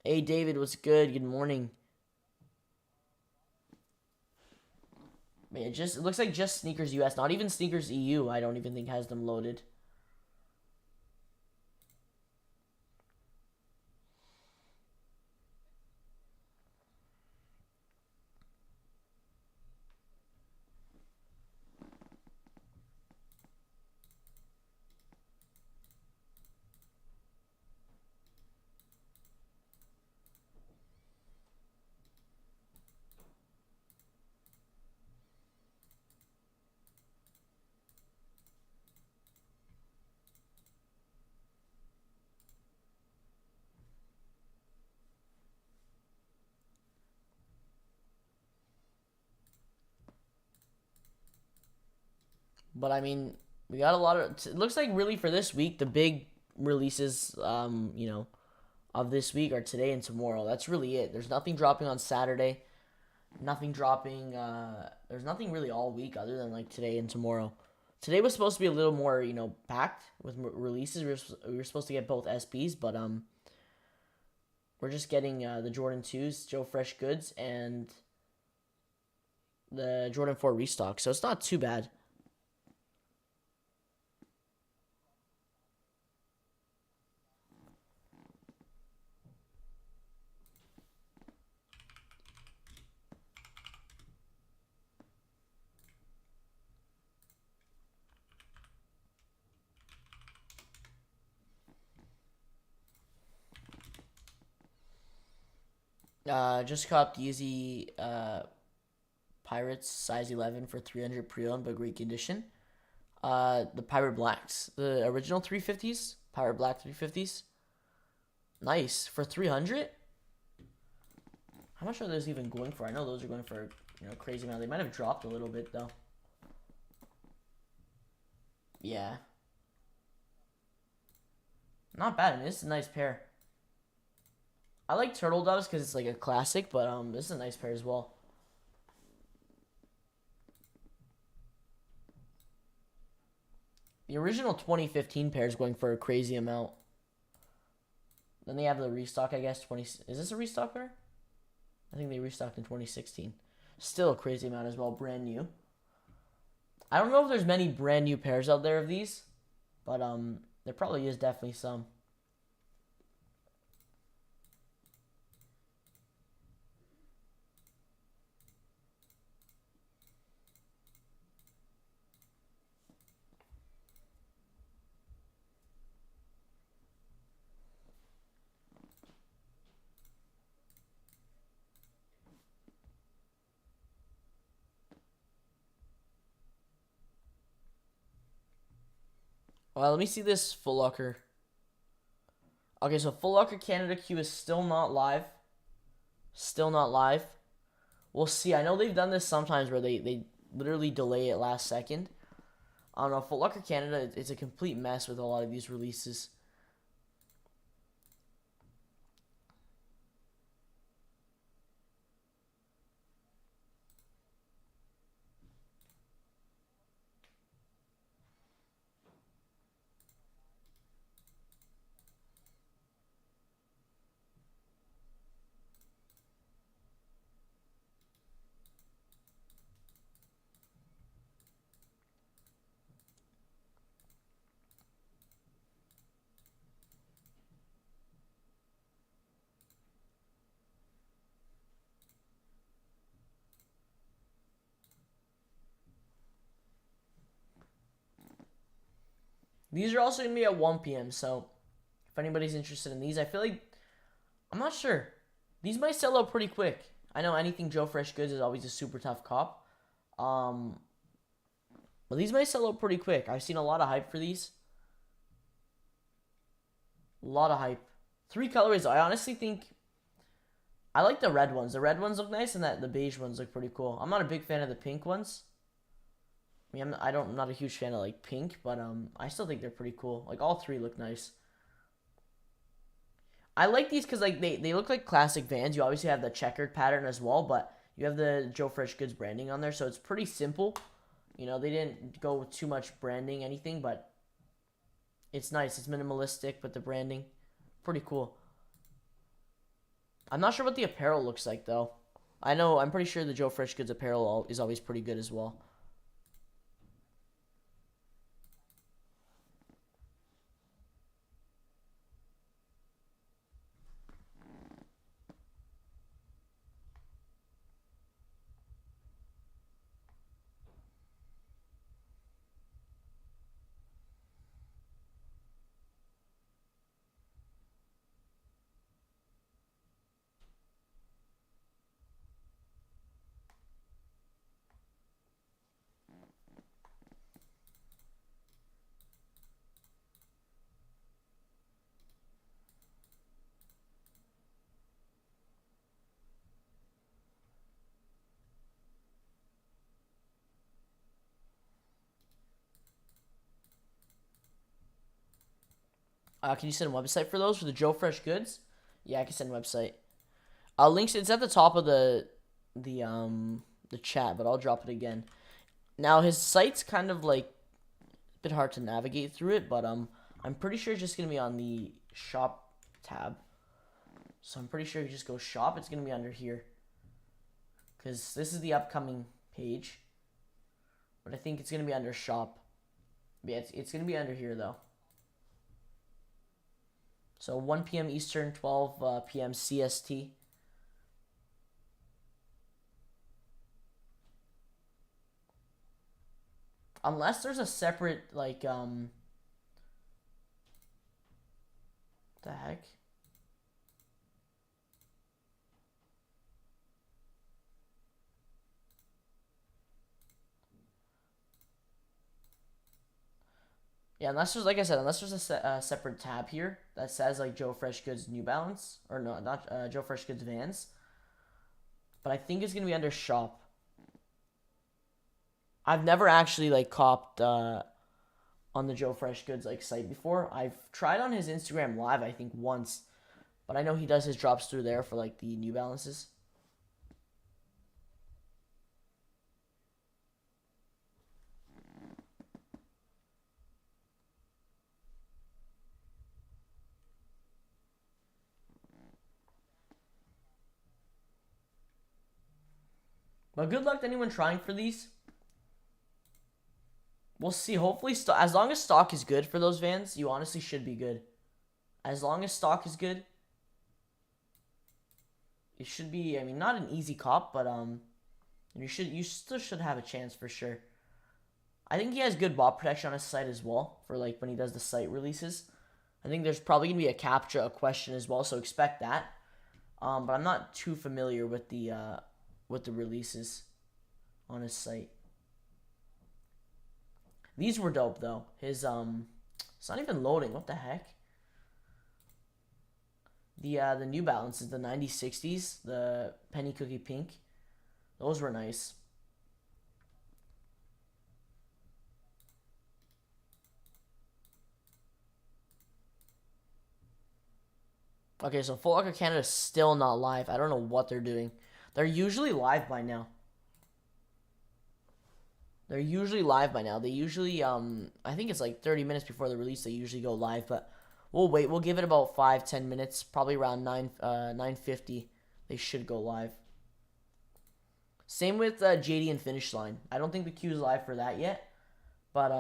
Hey, David, what's good? Good morning. It looks like just Sneakers US, not even Sneakers EU. I don't even think has them loaded. But I mean, we got a lot of. It looks like really for this week, the big releases, of this week are today and tomorrow. That's really it. There's nothing dropping on Saturday. Nothing dropping. There's nothing really all week other than like today and tomorrow. Today was supposed to be a little more, packed with releases. We were supposed to get both SBs, but we're just getting the Jordan 2s, Joe Freshgoods, and the Jordan 4 restock. So it's not too bad. Just caught the Yeezy Pirates size 11 for 300 pre-owned but great condition. The Pirate Blacks, the original 350s, Pirate Black 350s. Nice for 300. How much are those even going for? I know those are going for crazy amount. They might have dropped a little bit though. Yeah, not bad. I mean, this is a nice pair. I like Turtle Doves because it's like a classic, but this is a nice pair as well. The original 2015 pair is going for a crazy amount. Then they have the restock, I guess. Is this a restock pair? I think they restocked in 2016. Still a crazy amount as well, brand new. I don't know if there's many brand new pairs out there of these, but there probably is definitely some. Well, let me see this Foot Locker. Okay, so Foot Locker Canada queue is still not live. Still not live. We'll see. I know they've done this sometimes where they literally delay it last second. I don't know. Foot Locker Canada, it's a complete mess with a lot of these releases. These are also going to be at 1 p.m. So if anybody's interested in these, I feel like, I'm not sure. These might sell out pretty quick. I know anything Joe Freshgoods is always a super tough cop. But these might sell out pretty quick. I've seen a lot of hype for these. A lot of hype. 3 colorways. I honestly think I like the red ones. The red ones look nice, and the beige ones look pretty cool. I'm not a big fan of the pink ones. I mean, I'm not a huge fan of like pink, but I still think they're pretty cool. Like all 3 look nice. I like these because like they look like classic Vans. You obviously have the checkered pattern as well, but you have the Joe Freshgoods branding on there, so it's pretty simple. You know, they didn't go with too much branding, anything, but it's nice. It's minimalistic, but the branding, pretty cool. I'm not sure what the apparel looks like, though. I'm pretty sure the Joe Freshgoods apparel is always pretty good as well. Can you send a website for those for the Joe Freshgoods? Yeah, I can send a website. Links. It's at the top of the chat, but I'll drop it again. Now his site's kind of like a bit hard to navigate through it, but I'm pretty sure it's just gonna be on the shop tab. So I'm pretty sure if you just go shop, it's gonna be under here. Because this is the upcoming page. But I think it's gonna be under shop. Yeah, it's gonna be under here though. So 1 p.m. Eastern, 12 p.m. CST. Unless there's a separate, like, the heck? Yeah, unless there's, like I said, unless there's a separate tab here that says, like, Joe Freshgoods New Balance. Or no, not Joe Freshgoods Vans. But I think it's going to be under shop. I've never actually, like, copped on the Joe Freshgoods, like, site before. I've tried on his Instagram Live, I think, once. But I know he does his drops through there for, like, the New Balances. But good luck to anyone trying for these. We'll see. Hopefully, as long as stock is good for those Vans, you honestly should be good. As long as stock is good, it should be. I mean, not an easy cop, but you still should have a chance for sure. I think he has good bot protection on his site as well for like when he does the site releases. I think there's probably gonna be a captcha, a question as well, so expect that. But I'm not too familiar with the releases on his site. These were dope though. His it's not even loading. What the heck? The New Balances, the 9060s, the Penny Cookie Pink. Those were nice. Okay, so Foot Locker Canada is still not live. I don't know what they're doing. They're usually live by now. They usually, I think it's like 30 minutes before the release they usually go live, but we'll wait. We'll give it about 5-10 minutes, probably around 9:50. They should go live. Same with JD and Finishline. I don't think the queue is live for that yet, but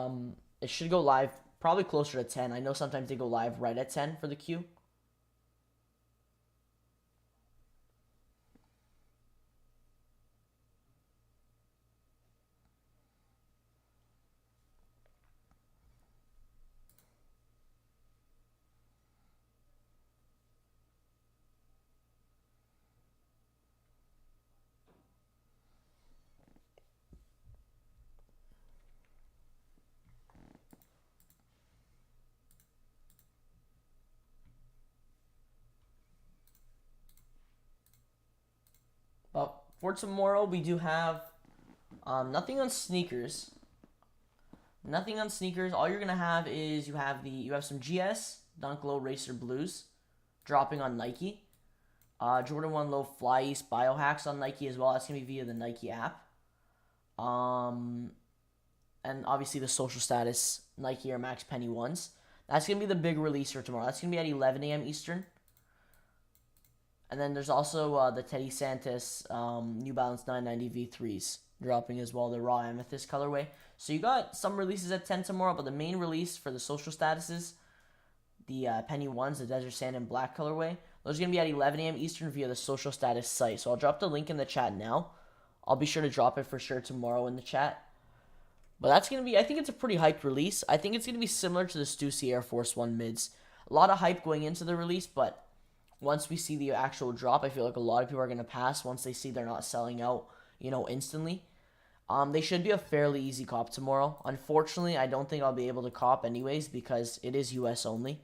it should go live probably closer to 10. I know sometimes they go live right at 10 for the queue. But for tomorrow, we do have nothing on sneakers. Nothing on sneakers. All you're gonna have is you have some GS Dunk Low Racer Blues dropping on Nike. Jordan 1 Low Fly East Biohacks on Nike as well. That's gonna be via the Nike app. And obviously the social status Nike Air Max Penny ones. That's gonna be the big release for tomorrow. That's gonna be at 11 a.m. Eastern. And then there's also the Teddy Santis New Balance 990 V3s dropping as well, the Raw Amethyst colorway. So you got some releases at 10 tomorrow, but the main release for the social statuses, the Penny ones, the Desert Sand and Black colorway, those are going to be at 11 a.m. Eastern via the social status site. So I'll drop the link in the chat now. I'll be sure to drop it for sure tomorrow in the chat. But that's going to be, I think it's a pretty hyped release. I think it's going to be similar to the Stussy Air Force One mids. A lot of hype going into the release, but once we see the actual drop, I feel like a lot of people are going to pass once they see they're not selling out, instantly. They should be a fairly easy cop tomorrow. Unfortunately, I don't think I'll be able to cop anyways because it is US only.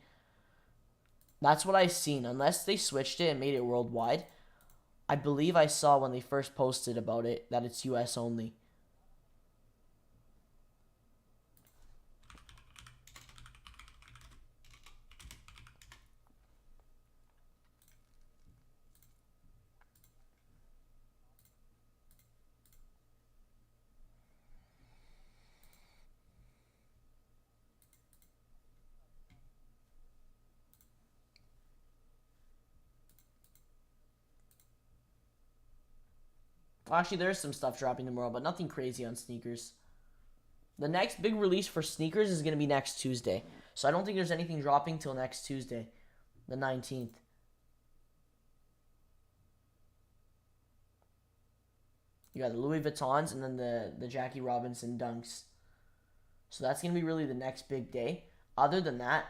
That's what I've seen. Unless they switched it and made it worldwide. I believe I saw when they first posted about it that it's US only. Well, actually, there is some stuff dropping tomorrow, but nothing crazy on sneakers. The next big release for sneakers is going to be next Tuesday. So I don't think there's anything dropping till next Tuesday, the 19th. You got the Louis Vuittons and then the Jackie Robinson Dunks. So that's going to be really the next big day. Other than that,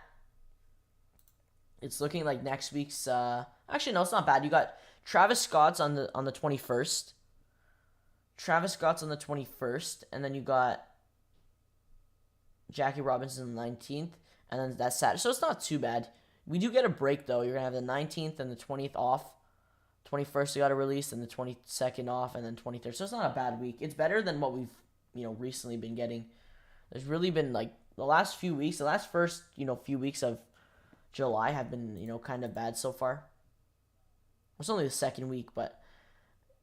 it's looking like next week's... actually, no, it's not bad. You got Travis Scott's on the 21st. Travis Scott's on the 21st. And then you got Jackie Robinson on the 19th. And then that's Saturday. So it's not too bad. We do get a break, though. You're going to have the 19th and the 20th off. 21st, you got a release, and the 22nd off, and then 23rd. So it's not a bad week. It's better than what we've, recently been getting. There's really been, the last few weeks, the last first, few weeks of July have been, kind of bad so far. It's only the second week, but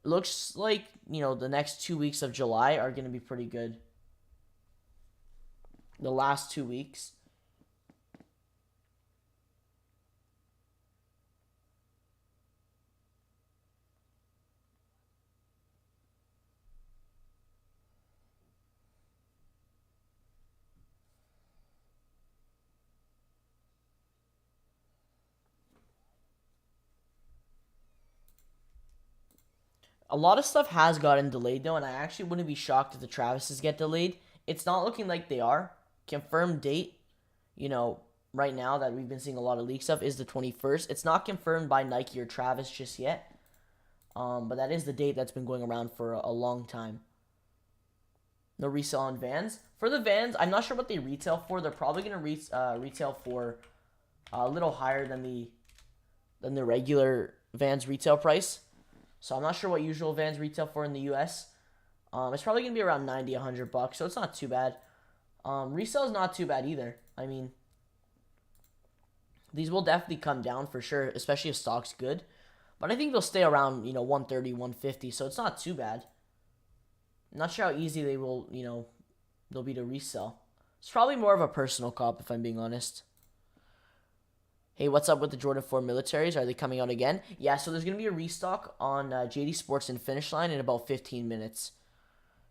it looks like, the next 2 weeks of July are going to be pretty good. The last 2 weeks. A lot of stuff has gotten delayed though, and I actually wouldn't be shocked if the Travises get delayed. It's not looking like they are. Confirmed date, you know, right now that we've been seeing a lot of leaks of is the 21st. It's not confirmed by Nike or Travis just yet. But that is the date that's been going around for a long time. No resale on Vans. For the Vans, I'm not sure what they retail for. They're probably going to retail for a little higher than the regular Vans retail price. So I'm not sure what usual Vans retail for in the US. It's probably going to be around $90, $100, so it's not too bad. Resale is not too bad either. I mean, these will definitely come down for sure, especially if stock's good. But I think they'll stay around, you know, 130, 150, so it's not too bad. I'm not sure how easy they will, you know, they'll be to resell. It's probably more of a personal cop, if I'm being honest. Hey, what's up with the Jordan 4 militaries? Are they coming out again? Yeah, so there's going to be a restock on JDsports and Finishline in about 15 minutes.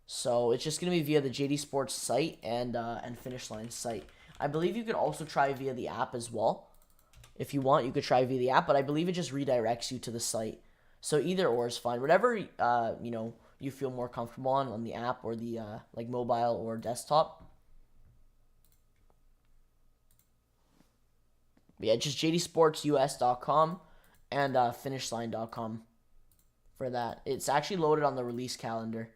So it's just going to be via the JDsports site and Finishline site. I believe you could also try via the app as well. If you want, you could try via the app, but I believe it just redirects you to the site. So either or is fine. Whatever, you know, you feel more comfortable on the app or the, like, mobile or desktop. But yeah, just JDsportsus.com and Finishline.com for that. It's actually loaded on the release calendar.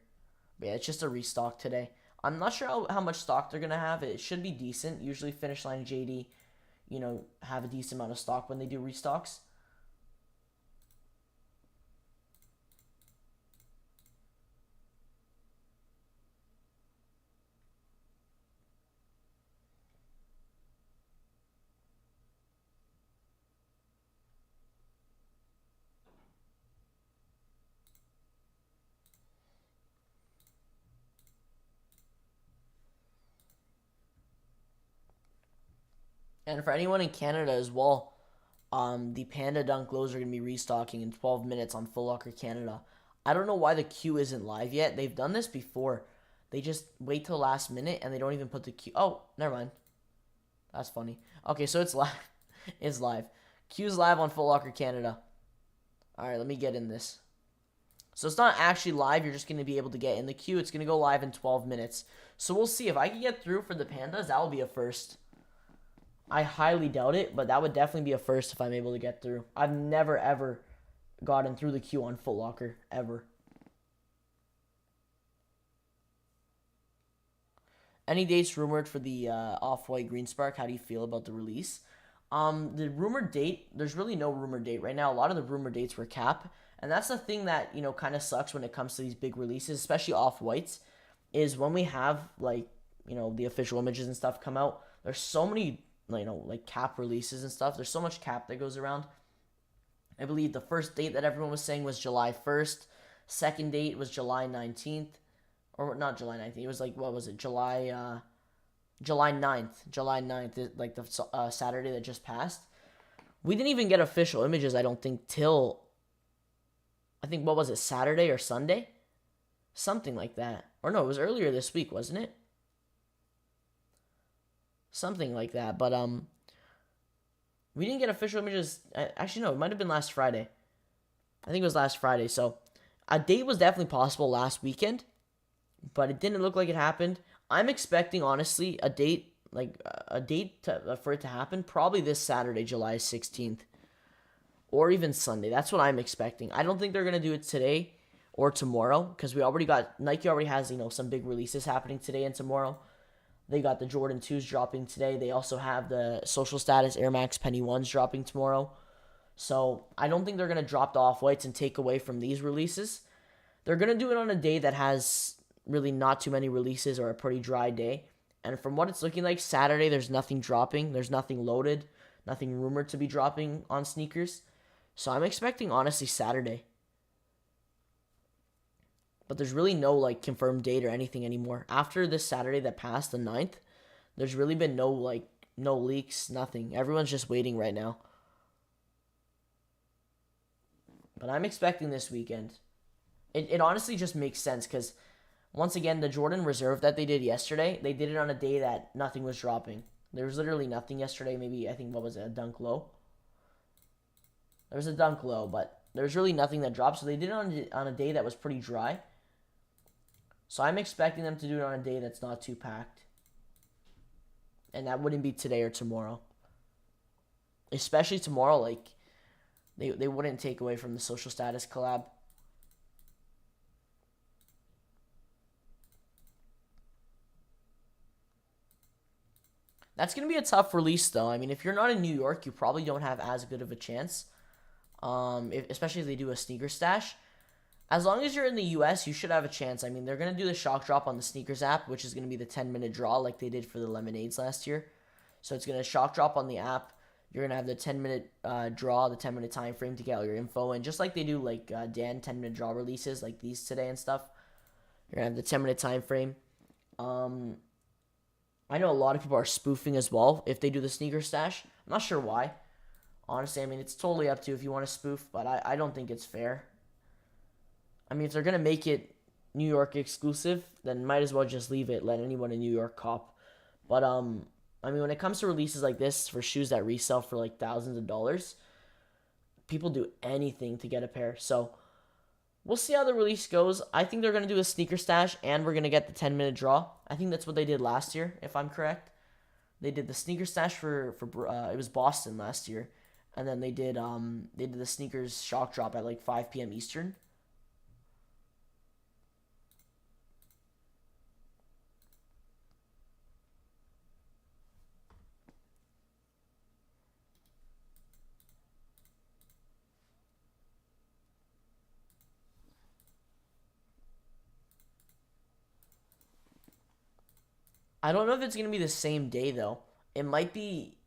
But yeah, it's just a restock today. I'm not sure how much stock they're going to have. It should be decent. Usually Finishline and JD, you know, have a decent amount of stock when they do restocks. And for anyone in Canada as well, the Panda Dunk lows are going to be restocking in 12 minutes on Foot Locker Canada. I don't know why the queue isn't live yet. They've done this before. They just wait till last minute and they don't even put the queue. Oh, never mind. That's funny. Okay, so it's live. It's live. Queue's live on Foot Locker Canada. All right, let me get in this. So it's not actually live. You're just going to be able to get in the queue. It's going to go live in 12 minutes. So we'll see. If I can get through for the Pandas, that will be a first. I highly doubt it, but that would definitely be a first if I'm able to get through. I've never, ever gotten through the queue on Foot Locker, ever. Any dates rumored for the Off-White Green Spark? How do you feel about the release? The rumored date, there's really no rumored date right now. A lot of the rumored dates were cap, and that's the thing that, you know, kind of sucks when it comes to these big releases, especially Off-Whites, is when we have, like, you know, the official images and stuff come out, there's so many, you know, like cap releases and stuff. There's so much cap that goes around. I believe the first date that everyone was saying was July 1st. Second date was July 19th. Or not July 19th. It was like, what was it? July 9th. July 9th, like the Saturday that just passed. We didn't even get official images, I don't think, till, I think, what was it, Saturday or Sunday? Something like that. Or no, it was earlier this week, wasn't it? Something like that, but we didn't get official images. Actually, no, it might have been last Friday. I think it was last Friday. So a date was definitely possible last weekend, but it didn't look like it happened. I'm expecting, honestly, a date for it to happen probably this Saturday, July 16th, or even Sunday. That's what I'm expecting. I don't think they're gonna do it today or tomorrow because Nike already has, you know, some big releases happening today and tomorrow. They got the Jordan 2s dropping today. They also have the Social Status Air Max Penny 1s dropping tomorrow. So I don't think they're going to drop the Off-Whites and take away from these releases. They're going to do it on a day that has really not too many releases or a pretty dry day. And from what it's looking like, Saturday there's nothing dropping. There's nothing loaded. Nothing rumored to be dropping on sneakers. So I'm expecting, honestly, Saturday. But there's really no, like, confirmed date or anything anymore. After this Saturday that passed, the 9th, there's really been no leaks, nothing. Everyone's just waiting right now. But I'm expecting this weekend. It honestly just makes sense because, once again, the Jordan Reserve that they did yesterday, they did it on a day that nothing was dropping. There was literally nothing yesterday. Maybe, I think, what was it, a dunk low? There was a dunk low, but there's really nothing that dropped. So they did it on a day that was pretty dry. So I'm expecting them to do it on a day that's not too packed. And that wouldn't be today or tomorrow. Especially tomorrow, like, they wouldn't take away from the social status collab. That's going to be a tough release, though. I mean, if you're not in New York, you probably don't have as good of a chance. Especially if they do a sneaker stash. As long as you're in the US, you should have a chance. I mean, they're going to do the shock drop on the sneakers app, which is going to be the 10-minute draw like they did for the lemonades last year. So it's going to shock drop on the app. You're going to have the 10-minute draw, the 10-minute time frame to get all your info. And just like they do, like, Dan 10-minute draw releases like these today and stuff, you're going to have the 10-minute time frame. I know a lot of people are spoofing as well if they do the sneaker stash. I'm not sure why. Honestly, I mean, it's totally up to you if you want to spoof, but I don't think it's fair. I mean, if they're going to make it New York exclusive, then might as well just leave it. Let anyone in New York cop. But, I mean, when it comes to releases like this for shoes that resell for, like, thousands of dollars, people do anything to get a pair. So, we'll see how the release goes. I think they're going to do a sneaker stash, and we're going to get the 10-minute draw. I think that's what they did last year, if I'm correct. They did the sneaker stash for it was Boston last year. And then they did the sneakers shock drop at, like, 5 p.m. Eastern. I don't know if it's going to be the same day, though. It might be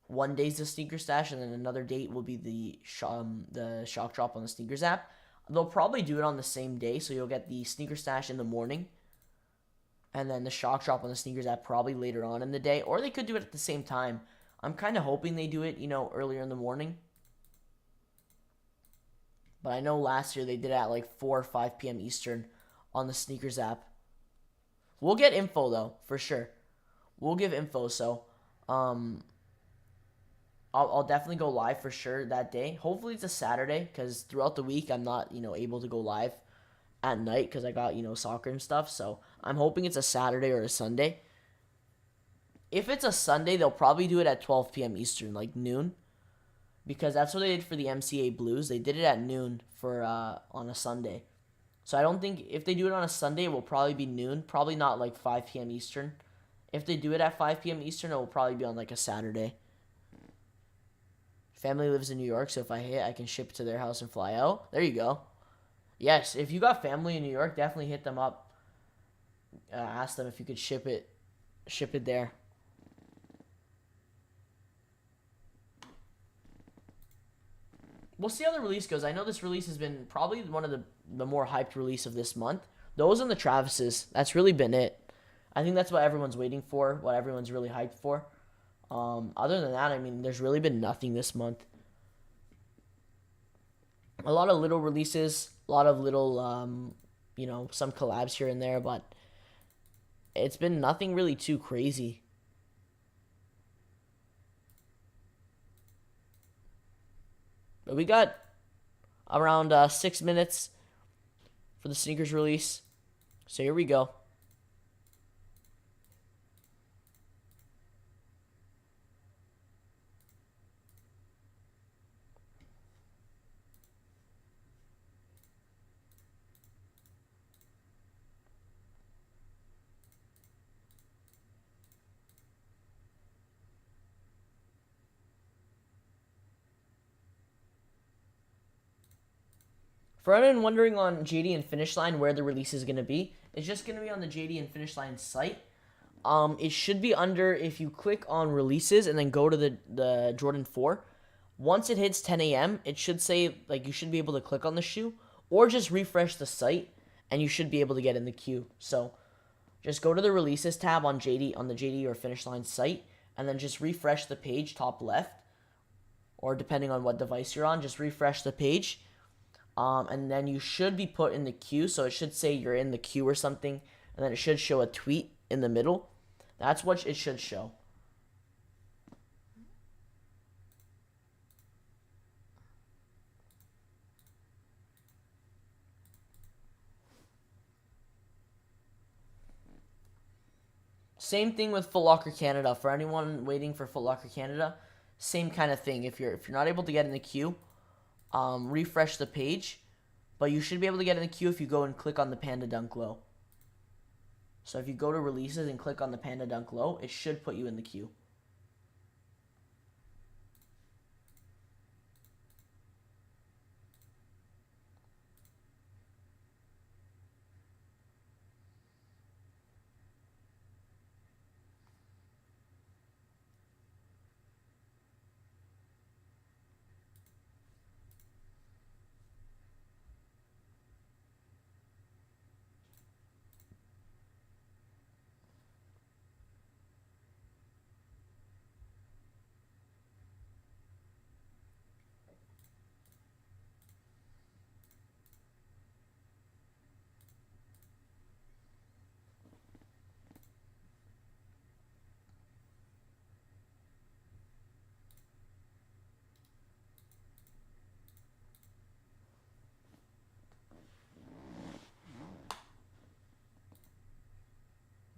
one day's the sneaker stash, and then another date will be the shock drop on the sneakers app. They'll probably do it on the same day, so you'll get the sneaker stash in the morning, and then the shock drop on the sneakers app probably later on in the day, or they could do it at the same time. I'm kind of hoping they do it, earlier in the morning. But I know last year they did it at like 4 or 5 p.m. Eastern on the sneakers app. We'll get info, though, for sure. We'll give info, so I'll definitely go live for sure that day. Hopefully it's a Saturday, because throughout the week I'm not, able to go live at night because I got, soccer and stuff. So I'm hoping it's a Saturday or a Sunday. If it's a Sunday, they'll probably do it at 12 p.m. Eastern, like noon, because that's what they did for the MCA Blues. They did it at noon for on a Sunday. So I don't think if they do it on a Sunday, it will probably be noon. Probably not like 5 p.m. Eastern. If they do it at 5 p.m. Eastern, it will probably be on like a Saturday. Family lives in New York, so if I hit, I can ship it to their house and fly out. There you go. Yes, if you got family in New York, definitely hit them up. Ask them if you could ship it there. We'll see how the release goes. I know this release has been probably one of the more hyped release of this month. Those and the Travises. That's really been it. I think that's what everyone's waiting for, what everyone's really hyped for. Other than that, I mean, there's really been nothing this month. A lot of little releases, a lot of little, some collabs here and there, but it's been nothing really too crazy. But we got around 6 minutes for the sneakers release. So here we go. For anyone wondering on JD and Finishline where the release is going to be, it's just going to be on the JD and Finishline site. It should be under, if you click on releases and then go to the Jordan 4, once it hits 10 a.m., it should say, like, you should be able to click on the shoe, or just refresh the site, and you should be able to get in the queue. So, just go to the releases tab on the JD or Finishline site, and then just refresh the page top left, or depending on what device you're on, just refresh the page. And then you should be put in the queue, so it should say you're in the queue or something, and then it should show a tweet in the middle. That's what it should show. Same thing with Foot Locker Canada. For anyone waiting for Foot Locker Canada, same kind of thing. If you're not able to get in the queue, refresh the page, but you should be able to get in the queue if you go and click on the Panda Dunk Low. So if you go to releases and click on the Panda Dunk Low, it should put you in the queue.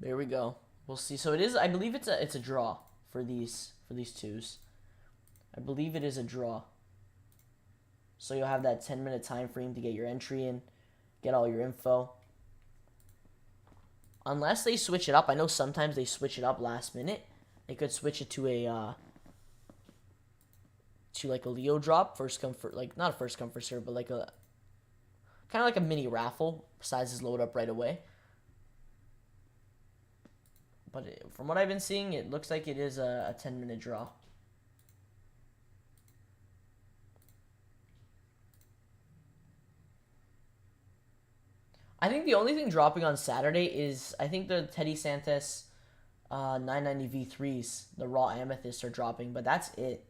There we go. We'll see. So it is. I believe it's a draw for these twos. I believe it is a draw. So you'll have that 10-minute time frame to get your entry in, get all your info. Unless they switch it up, I know sometimes they switch it up last minute. They could switch it to a like a Leo drop, first come for like not a first come first serve, but like a kind of like a mini raffle. Sizes load up right away. But from what I've been seeing, it looks like it is a 10-minute draw. I think the only thing dropping on Saturday is, I think the Teddy Santis 990 V3s, the raw amethysts are dropping, but that's it.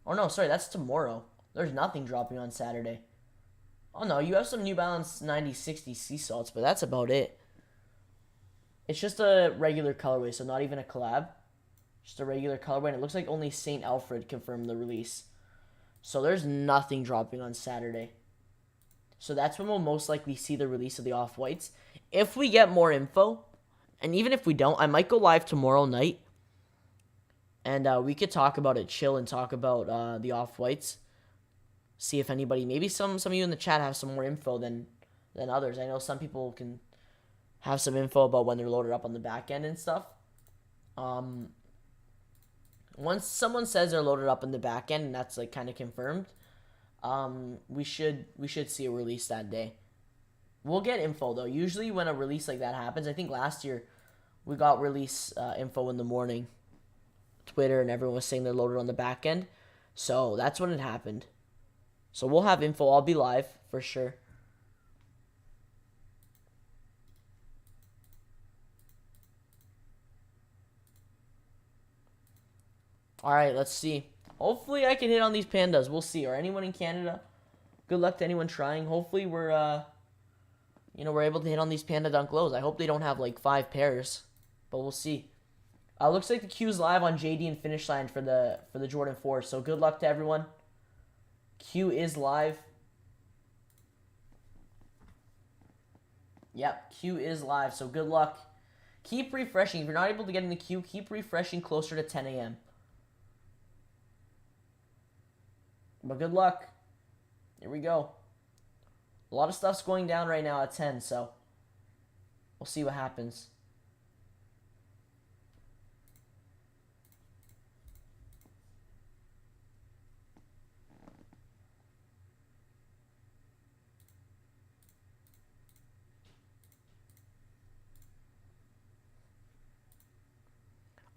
Oh no, sorry, that's tomorrow. There's nothing dropping on Saturday. Oh no, you have some New Balance 9060 sea salts, but that's about it. It's just a regular colorway, so not even a collab. Just a regular colorway, and it looks like only St. Alfred confirmed the release. So there's nothing dropping on Saturday. So that's when we'll most likely see the release of the Off-Whites. If we get more info, and even if we don't, I might go live tomorrow night. And we could talk about it, chill, and talk about the Off-Whites. See if anybody, maybe some of you in the chat have some more info than others. I know some people can have some info about when they're loaded up on the back end and stuff. Once someone says they're loaded up in the back end and that's like kind of confirmed, we should see a release that day. We'll get info though. Usually when a release like that happens, I think last year we got release info in the morning. Twitter and everyone was saying they're loaded on the back end. So that's when it happened. So we'll have info. I'll be live for sure. All right, let's see. Hopefully I can hit on these pandas. We'll see. Or anyone in Canada. Good luck to anyone trying. Hopefully we're we're able to hit on these Panda Dunk Lows. I hope they don't have like 5 pairs, but we'll see. Looks like the queue's live on JD and Finishline for the Jordan 4. So good luck to everyone. Queue is live. Yep, queue is live. So good luck. Keep refreshing. If you're not able to get in the queue, keep refreshing closer to 10 a.m. But good luck. Here we go. A lot of stuff's going down right now at 10, so we'll see what happens.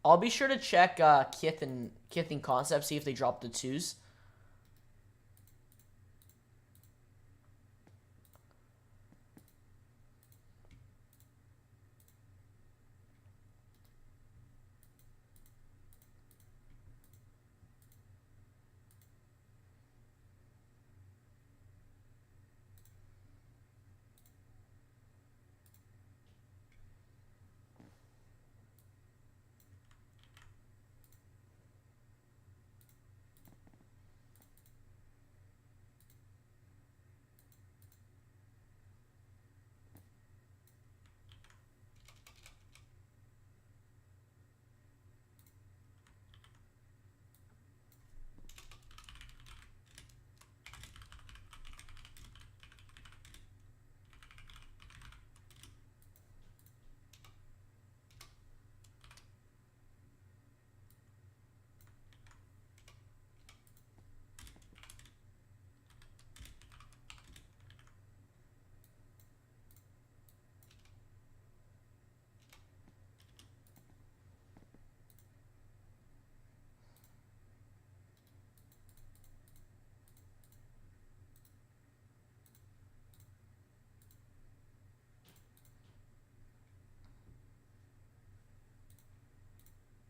I'll be sure to check Kith and Concept, see if they dropped the 2s.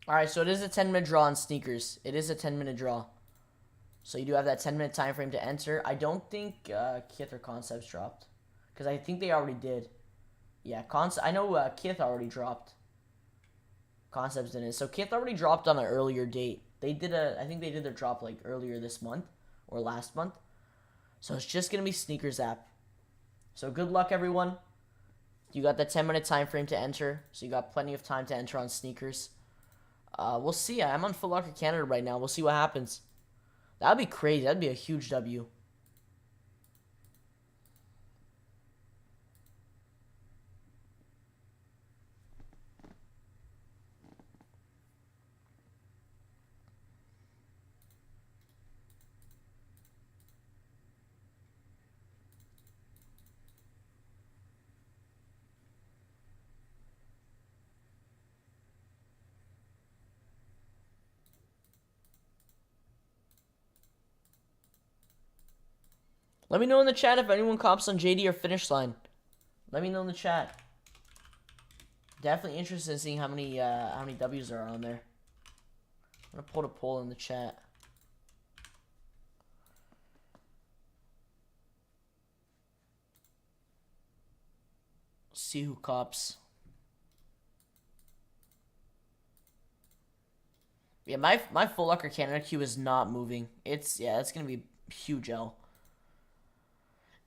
All right, so it is a 10-minute draw on sneakers. It is a 10-minute draw. So you do have that 10-minute time frame to enter. I don't think Kickz or Concepts dropped, because I think they already did. Yeah, I know Kickz already dropped. Concepts didn't. So Kickz already dropped on an earlier date. I think they did their drop like earlier this month or last month. So it's just gonna be sneakers app. So good luck, everyone. You got that 10-minute time frame to enter, so you got plenty of time to enter on sneakers. We'll see. I'm on Foot Locker Canada right now. We'll see what happens. That'd be crazy. That'd be a huge W. Let me know in the chat if anyone cops on JD or Finishline. Let me know in the chat. Definitely interested in seeing how many W's are on there. I'm gonna put a poll in the chat. See who cops. Yeah, my Foot Locker Canada queue is not moving. It's gonna be a huge L.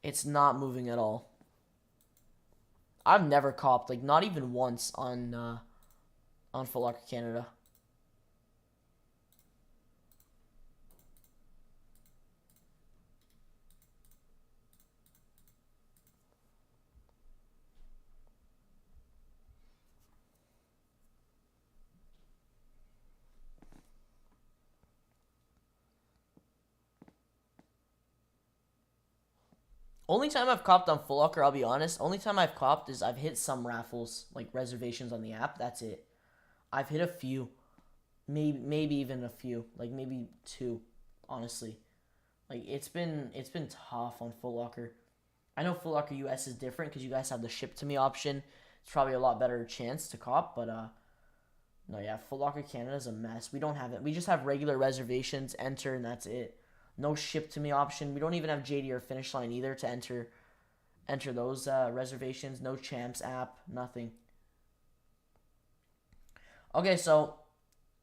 It's not moving at all. I've never copped, like not even once on Foot Locker Canada. Only time I've copped on Foot Locker, I'll be honest, only time I've copped is I've hit some raffles, like reservations on the app. That's it. I've hit a few. Maybe even a few. Like maybe two, honestly. Like it's been tough on Foot Locker. I know Foot Locker US is different because you guys have the ship to me option. It's probably a lot better chance to cop, but no, yeah, Foot Locker Canada is a mess. We don't have it. We just have regular reservations, enter, and that's it. No ship to me option. We don't even have JD or Finishline either to enter those reservations. No Champs app, nothing. Okay, so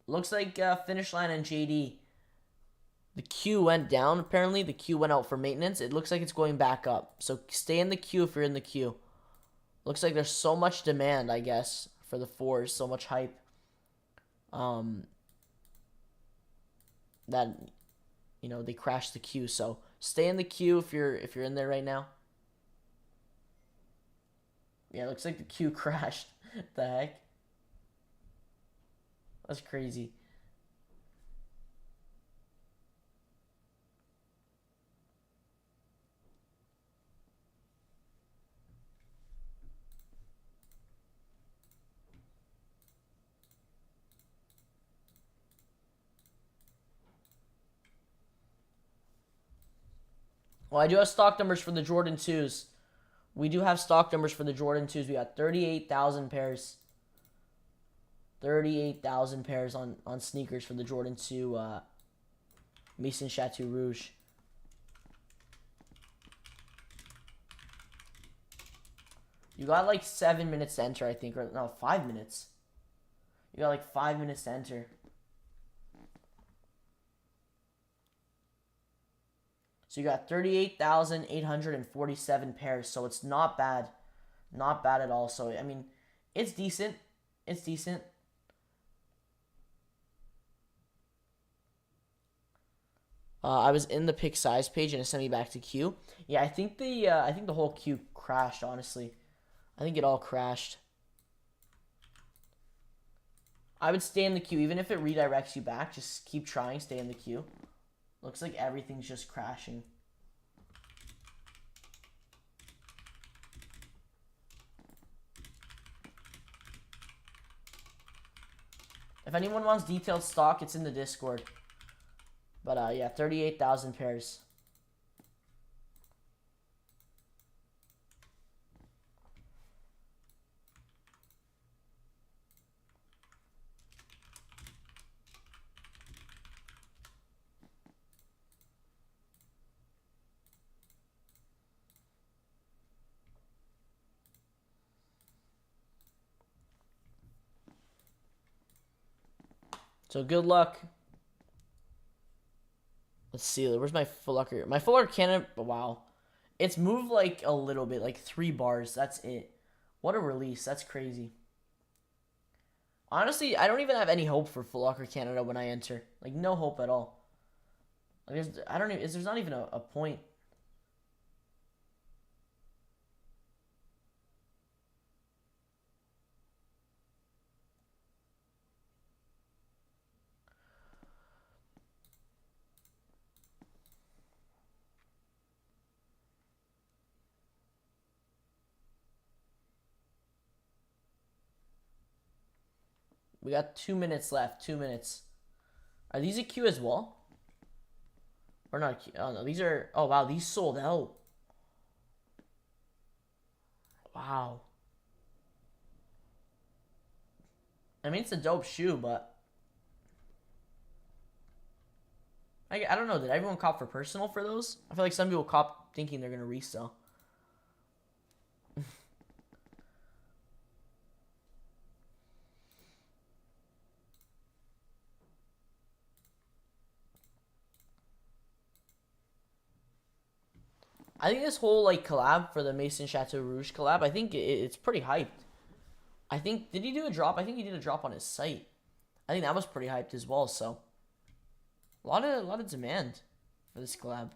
looks like Finishline and JD. The queue went down, apparently. The queue went out for maintenance. It looks like it's going back up. So stay in the queue if you're in the queue. Looks like there's so much demand, I guess, for the fours. So much hype. That, you know, they crashed the queue. So stay in the queue if you're in there right now. Yeah, it looks like the queue crashed. What the heck? That's crazy. Well, I do have stock numbers for the Jordan 2s. We do have stock numbers for the Jordan 2s. We got 38,000 pairs. 38,000 pairs on sneakers for the Jordan 2 Maison Chateau Rouge. You got like 7 minutes to enter, I think. Or no, 5 minutes. You got like 5 minutes to enter. So you got 38,847 pairs. So it's not bad. Not bad at all. So, I mean, it's decent. It's decent. I was in the pick size page and it sent me back to queue. Yeah, I think the whole queue crashed, honestly. I think it all crashed. I would stay in the queue. Even if it redirects you back, just keep trying. Stay in the queue. Looks like everything's just crashing. If anyone wants detailed stock, it's in the Discord. But yeah, 38,000 pairs. So good luck. Let's see. Where's my Foot Locker? My Foot Locker Canada. Wow. It's moved like a little bit, like 3 bars. That's it. What a release. That's crazy. Honestly, I don't even have any hope for Foot Locker Canada when I enter. Like, no hope at all. Like, there's not even a point. We got 2 minutes left. 2 minutes. Are these a queue as well? Or not a queue? Oh, no. These are... Oh, wow. These sold out. Wow. I mean, it's a dope shoe, but... I don't know. Did everyone cop for personal for those? I feel like some people cop thinking they're going to resell. I think this whole like collab for the Maison Chateau Rouge collab, I think it's pretty hyped. I think, did he do a drop? I think he did a drop on his site. I think that was pretty hyped as well. So a lot of demand for this collab.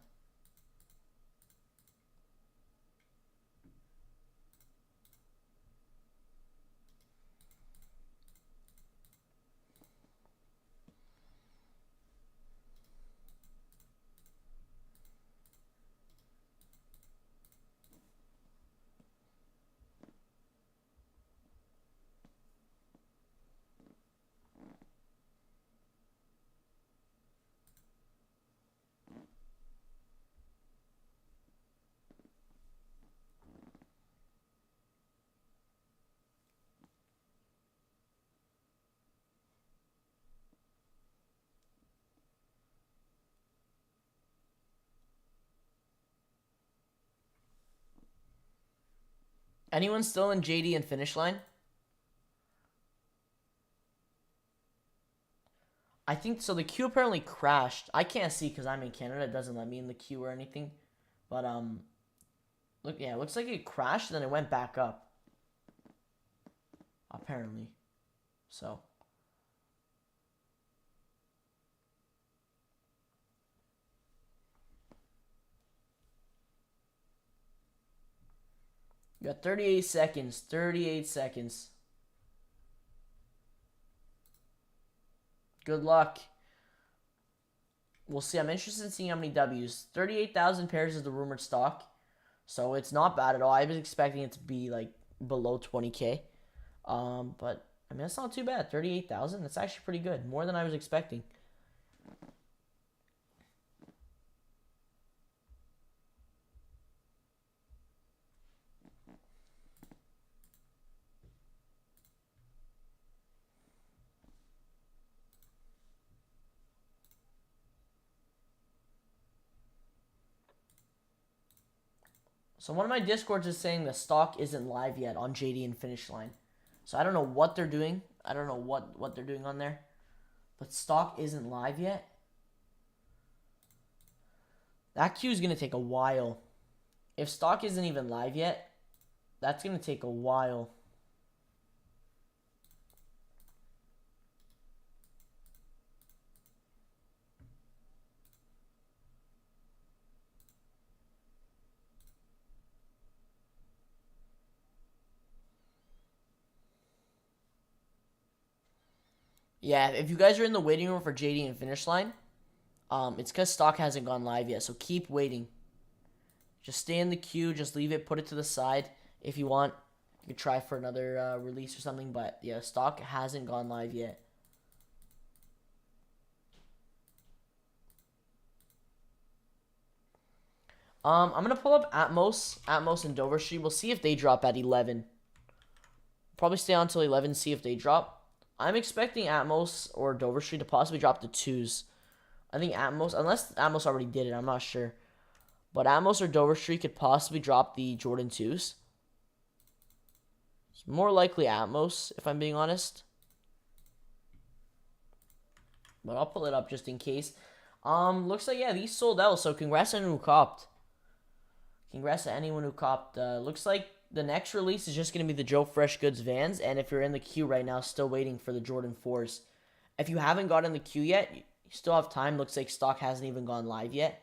Anyone still in JD and Finishline? I think so. The queue apparently crashed. I can't see because I'm in Canada. It doesn't let me in the queue or anything. But look, yeah, it looks like it crashed and then it went back up. Apparently, so. You got 38 seconds. 38 seconds. Good luck. We'll see. I'm interested in seeing how many W's. 38,000 pairs is the rumored stock. So it's not bad at all. I was expecting it to be like below 20K. But I mean, that's not too bad. 38,000. That's actually pretty good. More than I was expecting. So one of my Discords is saying the stock isn't live yet on JD and Finishline. So I don't know what they're doing. I don't know what they're doing on there. But stock isn't live yet. That queue is going to take a while. If stock isn't even live yet, that's going to take a while. Yeah, if you guys are in the waiting room for JD and Finishline, it's because stock hasn't gone live yet. So keep waiting. Just stay in the queue. Just leave it. Put it to the side. If you want, you could try for another release or something. But yeah, stock hasn't gone live yet. I'm gonna pull up Atmos and Dover Street. We'll see if they drop at 11. Probably stay on until 11. See if they drop. I'm expecting Atmos or Dover Street to possibly drop the 2s. I think Atmos, unless Atmos already did it, I'm not sure. But Atmos or Dover Street could possibly drop the Jordan 2s. It's more likely Atmos, if I'm being honest. but I'll pull it up just in case. Looks like, yeah, these sold out, so congrats to anyone who copped. Congrats to anyone who copped. Looks like the next release is just going to be the Joe Freshgoods Vans, and if you're in the queue right now, still waiting for the Jordan 4s. If you haven't got in the queue yet, you still have time. Looks like stock hasn't even gone live yet.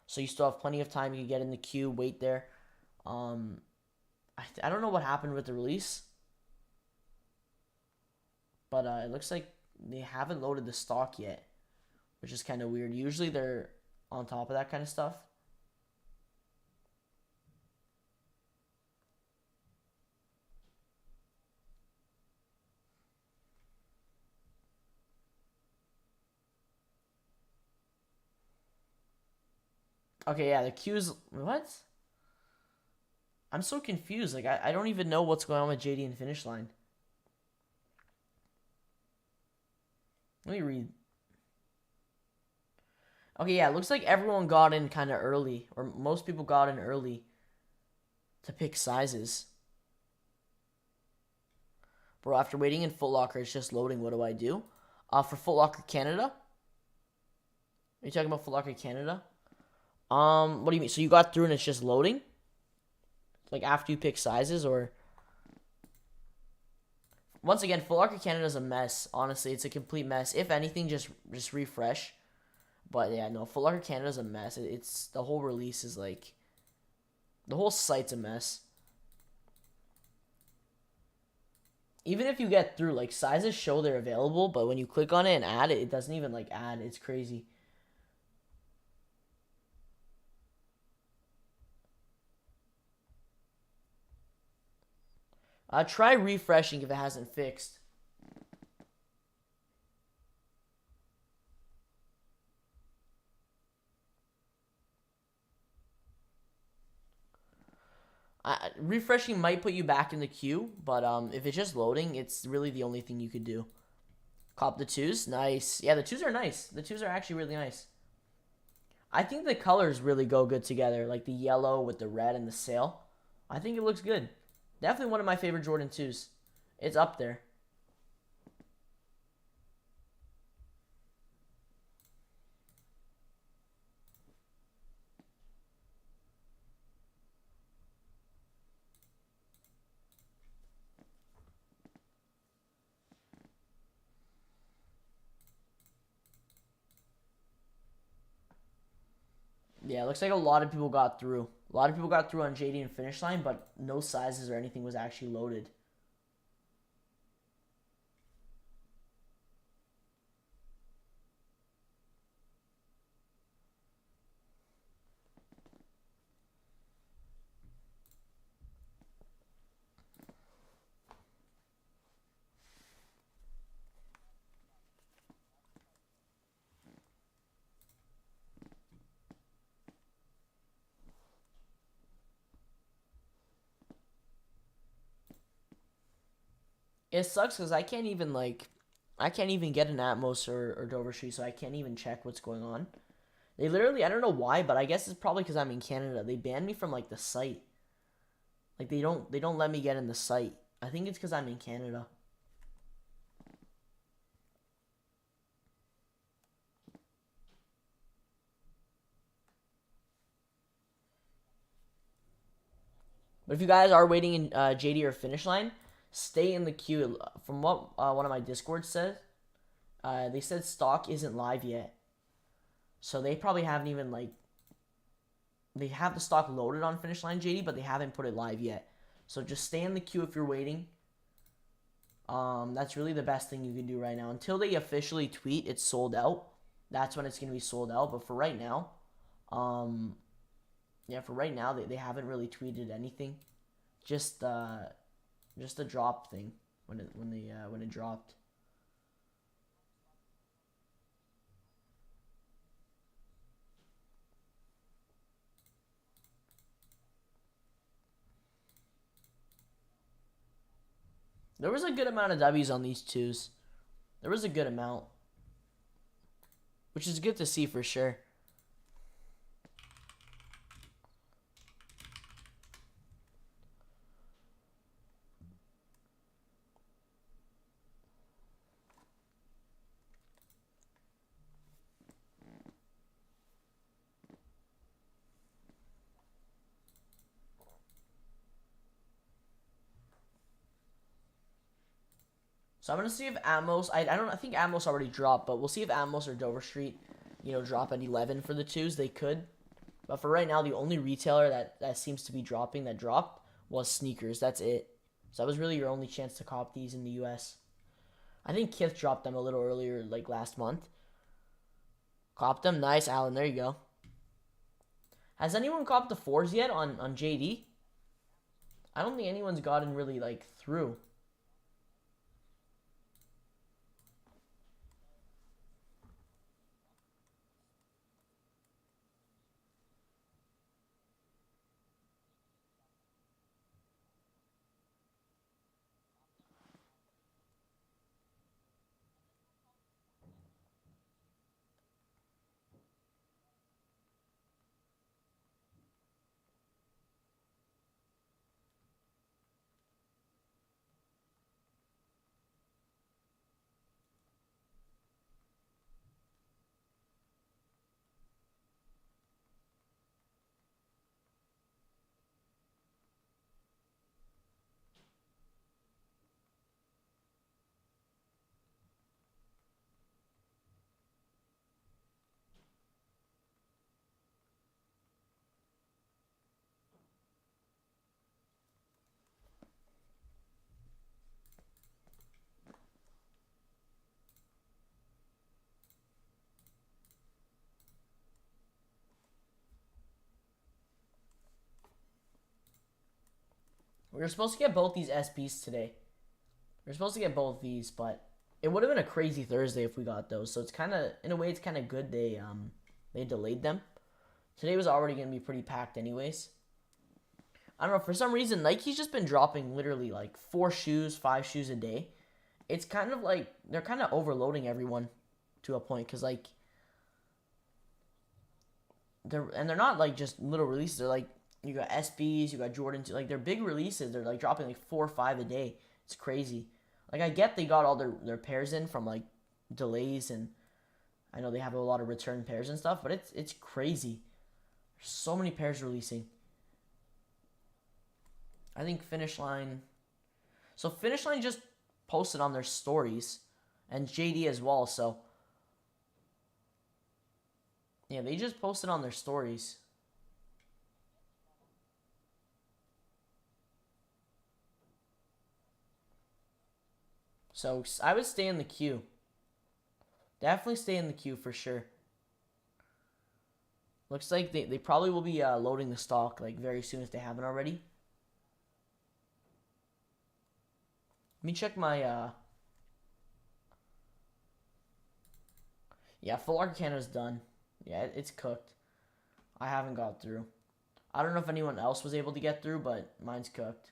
So you still have plenty of time. You can get in the queue, wait there. I don't know what happened with the release, but it looks like they haven't loaded the stock yet, which is kind of weird. Usually they're on top of that kind of stuff. Okay, yeah, the queue's... What? I'm so confused. Like, I don't even know what's going on with JD and Finishline. Let me read. Okay, yeah, it looks like everyone got in kind of early, or most people got in early to pick sizes. Bro, after waiting in Foot Locker, it's just loading. What do I do? For Foot Locker Canada? Are you talking about Foot Locker Canada? What do you mean? So you got through and it's just loading? Like after you pick sizes, or... Once again, Foot Locker Canada's a mess. Honestly, it's a complete mess. If anything, just refresh. But yeah, no, Foot Locker Canada's a mess. It's the whole release is like... The whole site's a mess. Even if you get through, like, sizes show they're available, but when you click on it and add it, it doesn't even, like, add. It's crazy. Try refreshing if it hasn't fixed. Refreshing might put you back in the queue, but if it's just loading, it's really the only thing you could do. Cop the 2s. Nice. Yeah, the 2s are nice. The 2s are actually really nice. I think the colors really go good together, like the yellow with the red and the sail. I think it looks good. Definitely one of my favorite Jordan 2s. It's up there. Yeah, it looks like a lot of people got through. A lot of people got through on JD and Finishline, but no sizes or anything was actually loaded. It sucks because I can't even get an Atmos or Dover Street, so I can't even check what's going on. They literally, I don't know why, but I guess it's probably because I'm in Canada. They banned me from like the site. Like they don't let me get in the site. I think it's because I'm in Canada. But if you guys are waiting in JD or Finishline, stay in the queue. From what one of my Discords said, they said stock isn't live yet. So they probably haven't even, like... They have the stock loaded on Finishline JD, but they haven't put it live yet. So just stay in the queue if you're waiting. That's really the best thing you can do right now. Until they officially tweet it's sold out, that's when it's going to be sold out. But for right now, yeah, for right now, they haven't really tweeted anything. Just a drop thing when it dropped. There was a good amount of W's on these 2s. There was a good amount, which is good to see for sure. So I'm gonna see if Atmos. I think Atmos already dropped, but we'll see if Atmos or Dover Street, drop at 11 for the twos. They could, but for right now, the only retailer that seems to be dropping that dropped was sneakers. That's it. So that was really your only chance to cop these in the U.S. I think Kickz dropped them a little earlier, like last month. Copped them, nice, Alan. There you go. Has anyone copped the fours yet on JD? I don't think anyone's gotten really like through. We were supposed to get both these SBs today. We were supposed to get both these, but it would have been a crazy Thursday if we got those. So it's kind of, in a way, it's kind of good they delayed them. Today was already going to be pretty packed anyways. I don't know, for some reason, Nike's just been dropping literally like 4 shoes, 5 shoes a day. It's kind of like, they're kind of overloading everyone to a point, because like, they're not like just little releases. They're like, you got SBs, you got Jordans, like they're big releases. They're like dropping like 4 or 5 a day. It's crazy. Like I get they got all their pairs in from like delays, and I know they have a lot of return pairs and stuff, but it's crazy. There's so many pairs releasing. I think Finishline. So Finishline just posted on their stories, and JD as well. So yeah, they just posted on their stories. So I would stay in the queue. Definitely stay in the queue for sure. Looks like they probably will be loading the stock like very soon if they haven't already. Let me check my yeah, Full Arc Canada's done. Yeah, it's cooked. I haven't got through. I don't know if anyone else was able to get through, but mine's cooked.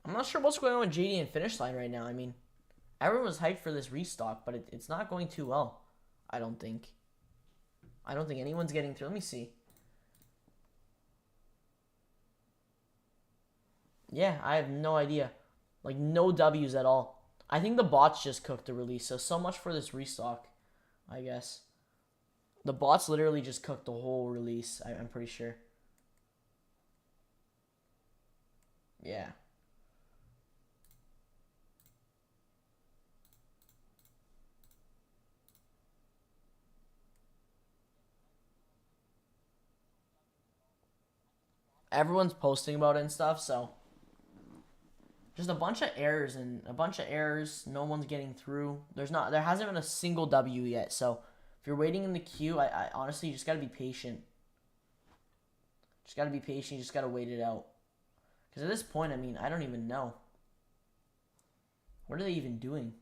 I'm not sure what's going on with JD and Finishline right now. I mean, everyone was hyped for this restock, but it's not going too well. I don't think. I don't think anyone's getting through. Let me see. Yeah, I have no idea. Like, no W's at all. I think the bots just cooked the release, so much for this restock, I guess. The bots literally just cooked the whole release, I'm pretty sure. Yeah. Everyone's posting about it and stuff, so just a bunch of errors and a bunch of errors. No one's getting through. There hasn't been a single W yet. So if you're waiting in the queue, I honestly you just gotta be patient. Just gotta be patient. You just gotta wait it out. Because at this point, I mean, I don't even know. What are they even doing?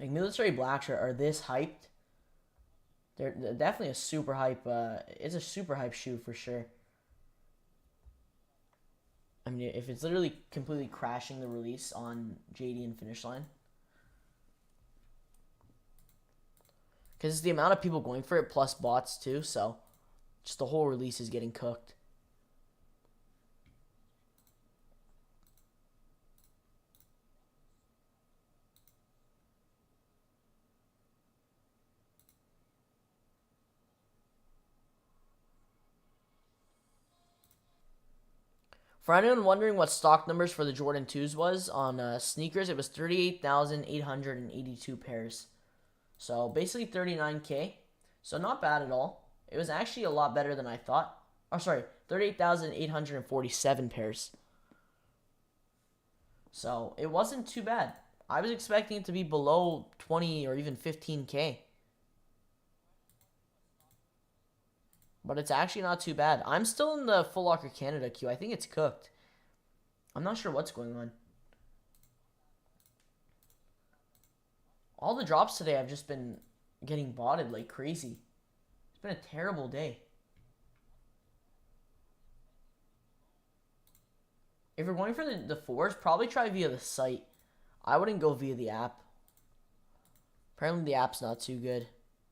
Like military blacks are this hyped. They're definitely a super hype. It's a super hype shoe for sure. I mean, if it's literally completely crashing the release on JD and Finishline, because it's the amount of people going for it plus bots too. So, just the whole release is getting cooked. For anyone wondering what stock numbers for the Jordan 2s was on sneakers, it was 38,882 pairs. So basically 39K. So not bad at all. It was actually a lot better than I thought. Oh, sorry, 38,847 pairs. So it wasn't too bad. I was expecting it to be below 20 or even 15K. But it's actually not too bad. I'm still in the Foot Locker Canada queue. I think it's cooked. I'm not sure what's going on. All the drops today have just been getting botted like crazy. It's been a terrible day. If you're going for the fours, probably try via the site. I wouldn't go via the app. Apparently the app's not too good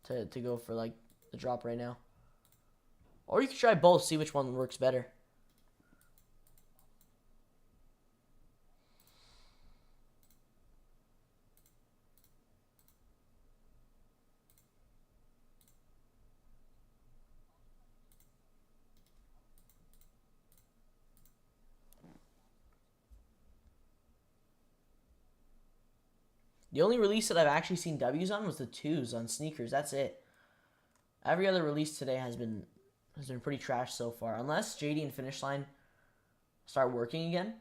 to go for like the drop right now. Or you could try both, see which one works better. The only release that I've actually seen W's on was the 2s on sneakers. That's it. Every other release today has been pretty trash so far. Unless JD and Finishline start working again.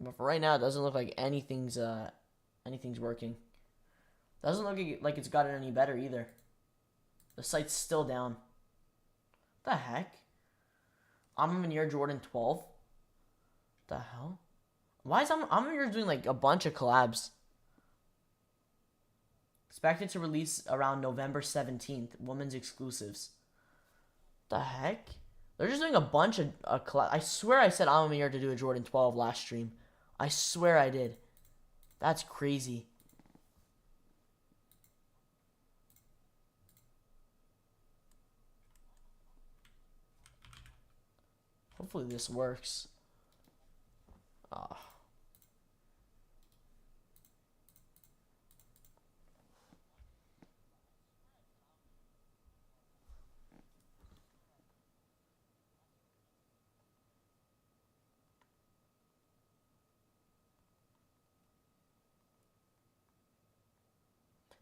But for right now, it doesn't look like anything's working. Doesn't look like it's gotten any better either. The site's still down. What the heck? I'm in year Jordan 12. What the hell? Why is I'm in year doing like a bunch of collabs? Expected to release around November 17th. Women's exclusives. What the heck? They're just doing a bunch of collabs. I swear I said I'm here to do a Jordan 12 last stream. I swear I did. That's crazy. Hopefully this works. Oh.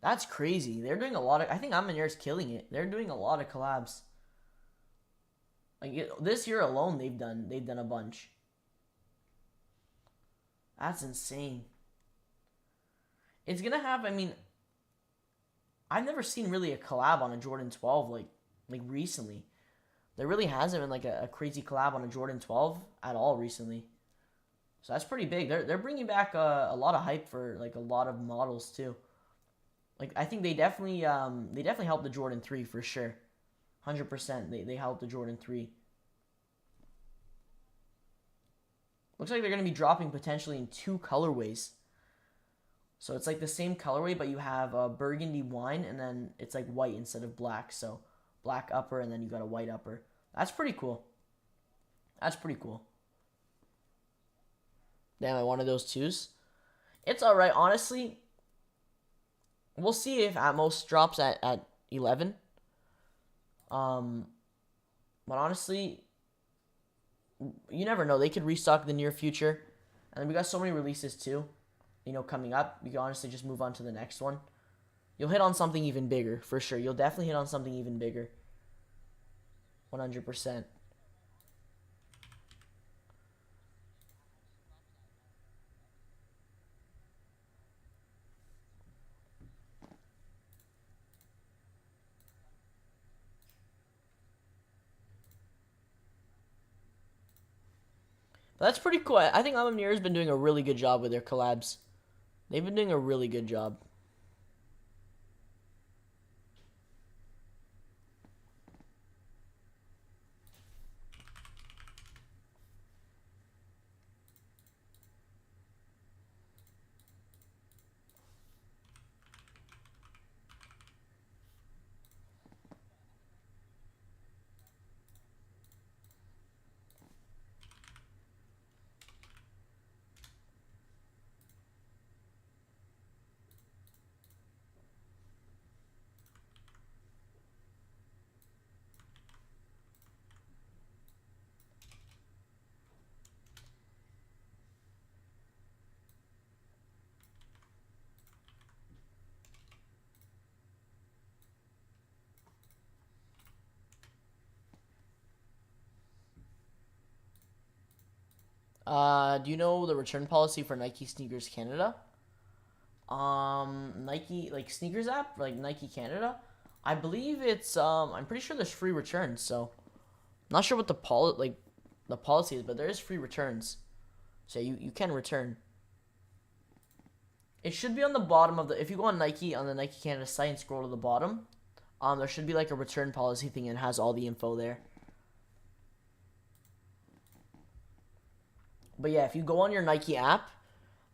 That's crazy. They're doing a lot of. I think Amanier's killing it. They're doing a lot of collabs. Like this year alone, they've done a bunch. That's insane. It's gonna have. I mean, I've never seen really a collab on a Jordan 12 like recently. There really hasn't been like a crazy collab on a Jordan 12 at all recently. So that's pretty big. They're bringing back a lot of hype for like a lot of models too. Like I think they definitely helped the Jordan 3 for sure. 100%. They helped the Jordan 3. Looks like they're going to be dropping potentially in 2 colorways. So it's like the same colorway, but you have a burgundy wine, and then it's like white instead of black. So black upper, and then you got a white upper. That's pretty cool. That's pretty cool. Damn, I wanted those 2s. It's alright, honestly. We'll see if Atmos drops at 11. But honestly, you never know. They could restock in the near future. And then we got so many releases too, coming up. You can honestly just move on to the next one. You'll hit on something even bigger, for sure. You'll definitely hit on something even bigger. 100%. But that's pretty cool. I think AM has been doing a really good job with their collabs. They've been doing a really good job. Do you know the return policy for Nike Sneakers Canada? Nike like sneakers app, like Nike Canada. I believe it's I'm pretty sure there's free returns. So not sure what the policy is, but there is free returns. So you can return. It should be on the bottom of the if you go on the Nike Canada site and scroll to the bottom, there should be like a return policy thing and it has all the info there. But yeah, if you go on your Nike app,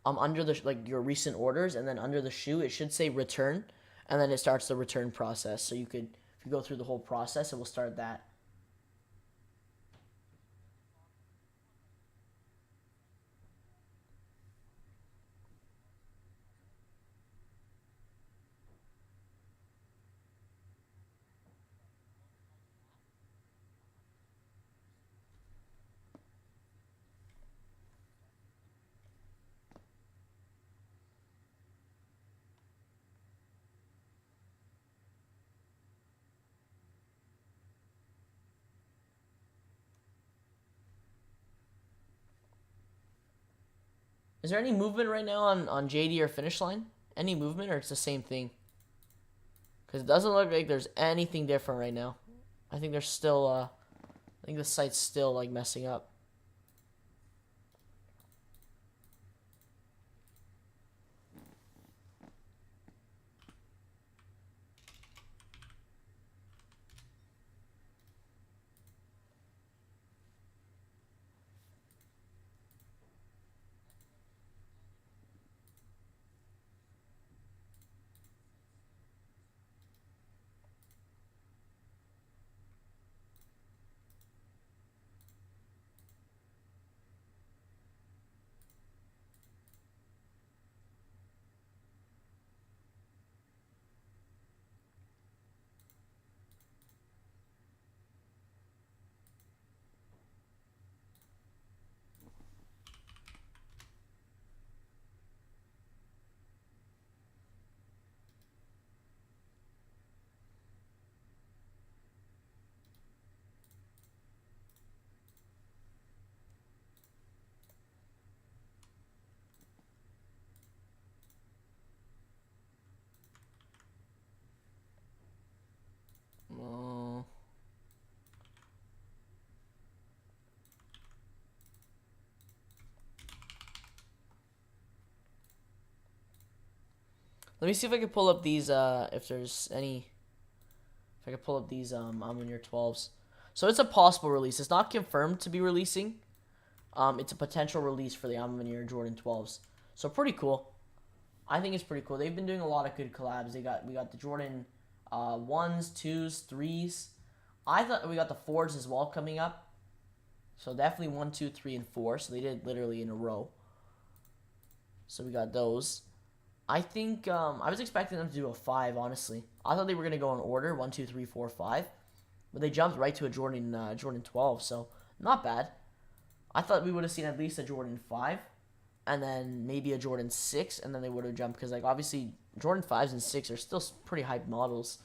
under the like your recent orders, and then under the shoe, it should say return, and then it starts the return process. So you could, if you go through the whole process, it will start that. Is there any movement right now on JD or Finishline? Any movement, or it's the same thing? Because it doesn't look like there's anything different right now. I think there's still I think the site's still like messing up. Uh, Let me see if I can pull up these if there's any if I can pull up these Amanier 12s. So it's a possible release. It's not confirmed to be releasing. It's a potential release for the Amanier Jordan 12s. So pretty cool. I think it's pretty cool. They've been doing a lot of good collabs. We got the Jordan 1s, 2s, 3s. I thought we got the 4s as well coming up. So definitely 1, 2, 3, and 4. So they did literally in a row. So we got those. I think I was expecting them to do a 5, honestly. I thought they were going to go in order, 1, 2, 3, 4, 5. But they jumped right to a Jordan 12, so not bad. I thought we would have seen at least a Jordan 5, and then maybe a Jordan 6, and then they would have jumped. Because, like, obviously, Jordan 5s and 6 are still pretty hyped models.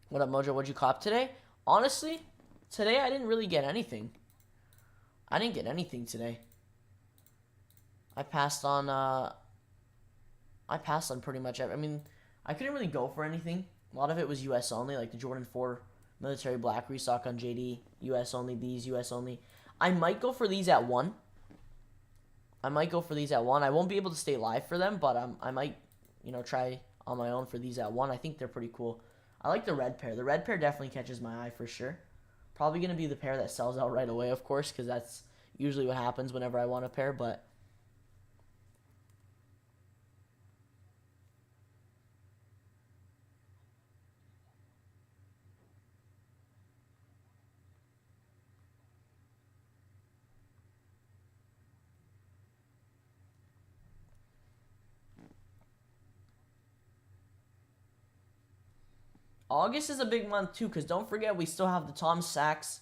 What up, Mojo? What'd you cop today? Honestly, today I didn't really get anything. I didn't get anything today. I passed on pretty much every, I mean, I couldn't really go for anything. A lot of it was US only, like the Jordan 4 military black restock on JD, US only, these US only. I might go for these at 1. I won't be able to stay live for them, but I might, try on my own for these at 1. I think they're pretty cool. I like the red pair. The red pair definitely catches my eye for sure. Probably going to be the pair that sells out right away, of course, because that's usually what happens whenever I want a pair, but August is a big month too, because don't forget we still have the Tom Sachs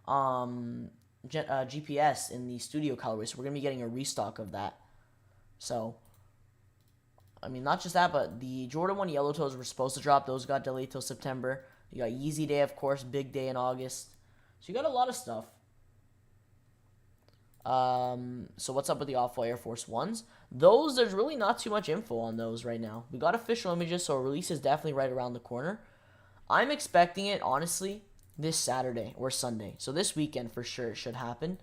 GPS in the studio colorway, so we're going to be getting a restock of that. So, I mean, not just that, but the Jordan 1 Yellow Toes were supposed to drop. Those got delayed till September. You got Yeezy Day, of course, big day in August. So you got a lot of stuff. So what's up with the Off-White Air Force 1s? Those, there's really not too much info on those right now. We got official images, so a release is definitely right around the corner. I'm expecting it, honestly, this Saturday or Sunday. So this weekend for sure it should happen.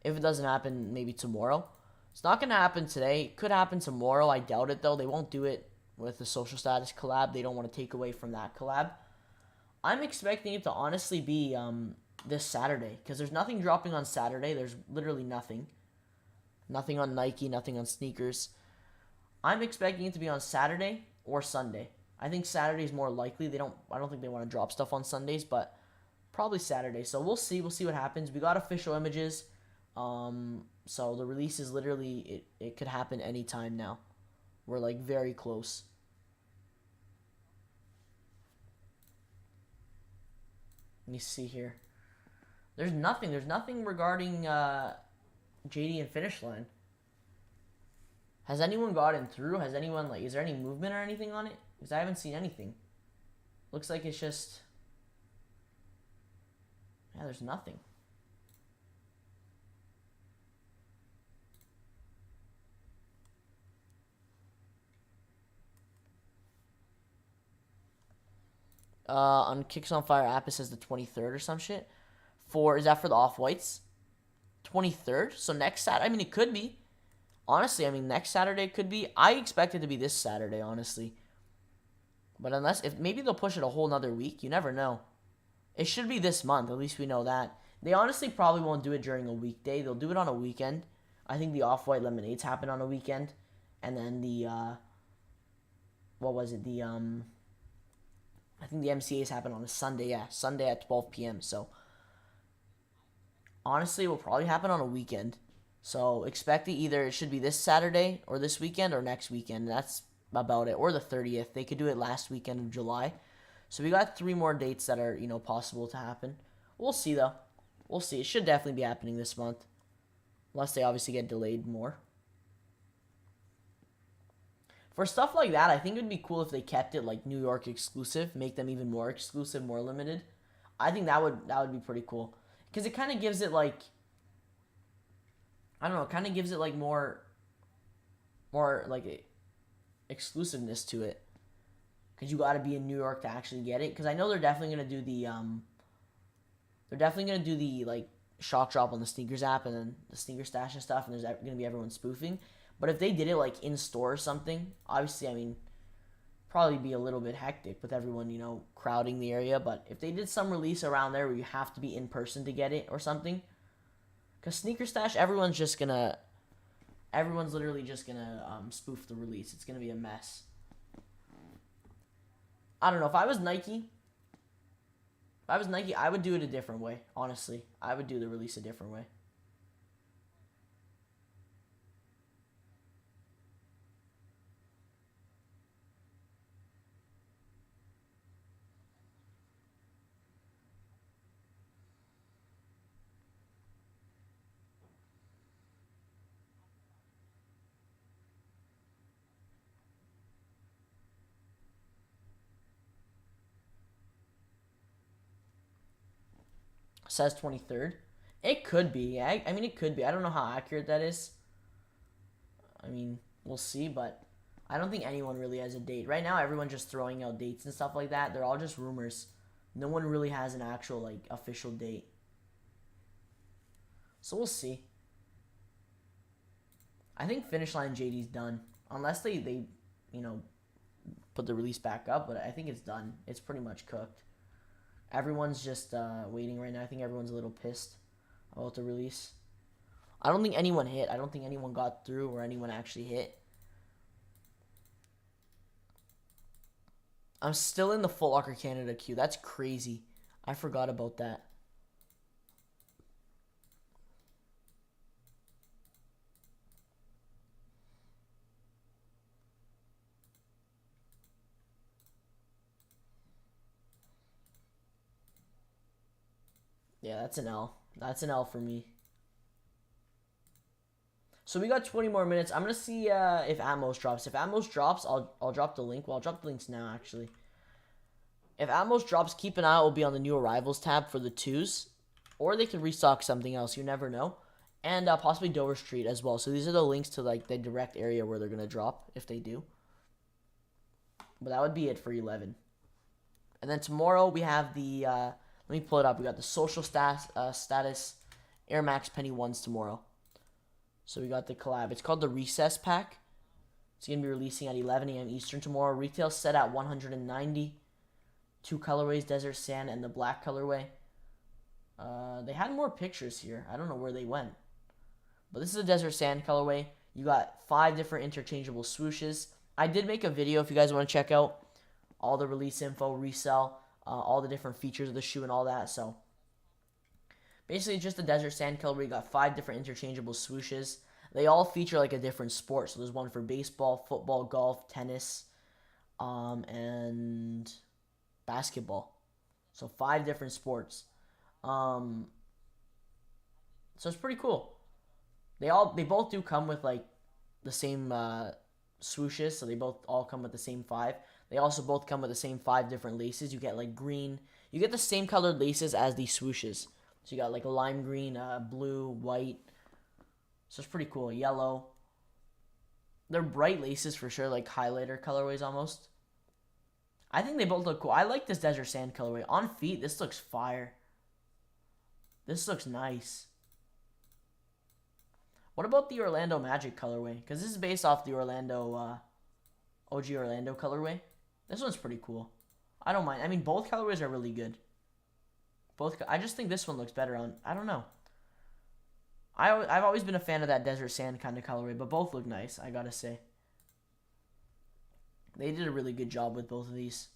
If it doesn't happen, maybe tomorrow. It's not going to happen today. It could happen tomorrow. I doubt it, though. They won't do it with the social status collab. They don't want to take away from that collab. I'm expecting it to honestly be this Saturday, because there's nothing dropping on Saturday. There's literally nothing. Nothing on Nike, nothing on sneakers. I'm expecting it to be on Saturday or Sunday. I think Saturday is more likely. I don't think they want to drop stuff on Sundays, but probably Saturday. So we'll see. We'll see what happens. We got official images. So the release is literally, it could happen anytime now. We're like very close. Let me see here. There's nothing. There's nothing regarding JD and Finishline. Has anyone gotten through? Has anyone, is there any movement or anything on it? Because I haven't seen anything. Looks like it's just... Yeah, there's nothing. On Kickz on Fire app, it says the 23rd or some shit. Is that for the Off-Whites? 23rd? So next Saturday? I mean, it could be. Honestly, I mean, next Saturday it could be. I expect it to be this Saturday, honestly. But maybe they'll push it a whole nother week. You never know. It should be this month. At least we know that. They honestly probably won't do it during a weekday. They'll do it on a weekend. I think the Off-White Lemonades happen on a weekend. And then the, what was it? I think the MCAs happen on a Sunday. Yeah, Sunday at 12 p.m. So, honestly, it will probably happen on a weekend. So, expect it should be this Saturday or this weekend or next weekend. That's about it. Or the 30th. They could do it last weekend of July. So, we got 3 more dates that are, possible to happen. We'll see, though. We'll see. It should definitely be happening this month. Unless they obviously get delayed more. For stuff like that, I think it would be cool if they kept it like New York exclusive, make them even more exclusive, more limited. I think that would be pretty cool, because it kind of gives it like, I don't know, kind of gives it like more like exclusive-ness to it, because you got to be in New York to actually get it. Because I know they're definitely gonna do the like shock drop on the sneakers app and then the sneaker stash and stuff, and there's gonna be everyone spoofing. But if they did it like in store or something, obviously, I mean, probably be a little bit hectic with everyone, crowding the area. But if they did some release around there where you have to be in person to get it or something, because Sneaker Stash, everyone's literally just gonna spoof the release. It's gonna be a mess. I don't know. If I was Nike, I would do it a different way. Honestly, I would do the release a different way. Says 23rd. It could be. I mean, it could be. I don't know how accurate that is. I mean, we'll see, but I don't think anyone really has a date. Right now, everyone's just throwing out dates and stuff like that. They're all just rumors. No one really has an actual, like, official date. So we'll see. I think Finishline JD's done. Unless they you know, put the release back up. But I think it's done. It's pretty much cooked. Everyone's just waiting right now. I think everyone's a little pissed about the release. I don't think anyone hit. I don't think anyone got through or anyone actually hit. I'm still in the Foot Locker Canada queue. That's crazy. I forgot about that. Yeah, that's an L. That's an L for me. So we got 20 more minutes. I'm gonna see if Atmos drops. If Atmos drops, I'll drop the link. Well, I'll drop the links now actually. If Atmos drops, keep an eye out. It will be on the new arrivals tab for the 2s, or they could restock something else. You never know, and possibly Dover Street as well. So these are the links to like the direct area where they're gonna drop if they do. But that would be it for 11. And then tomorrow we have the. Let me pull it up. We got the social status Air Max Penny 1s tomorrow. So we got the collab. It's called the Recess Pack. It's going to be releasing at 11 a.m. Eastern tomorrow. Retail set at 190. 2 colorways, Desert Sand and the black colorway. They had more pictures here. I don't know where they went. But this is a Desert Sand colorway. You got 5 different interchangeable swooshes. I did make a video if you guys want to check out all the release info, resell, all the different features of the shoe and all that. So basically just the Desert Sand colorway. You got 5 different interchangeable swooshes. They all feature like a different sport. So there's one for baseball, football, golf, tennis, and basketball. So 5 different sports. So it's pretty cool. They both do come with like the same swooshes. So they both all come with the same 5. They also both come with the same 5 different laces. You get like green. You get the same colored laces as the swooshes. So you got like a lime green, blue, white. So it's pretty cool. Yellow. They're bright laces for sure, like highlighter colorways almost. I think they both look cool. I like this Desert Sand colorway. On feet, this looks fire. This looks nice. What about the Orlando Magic colorway? Because this is based off the Orlando, OG Orlando colorway. This one's pretty cool. I don't mind. I mean, both colorways are really good. I just think this one looks better on. I don't know. I've always been a fan of that Desert Sand kind of colorway, but both look nice, I gotta say. They did a really good job with both of these.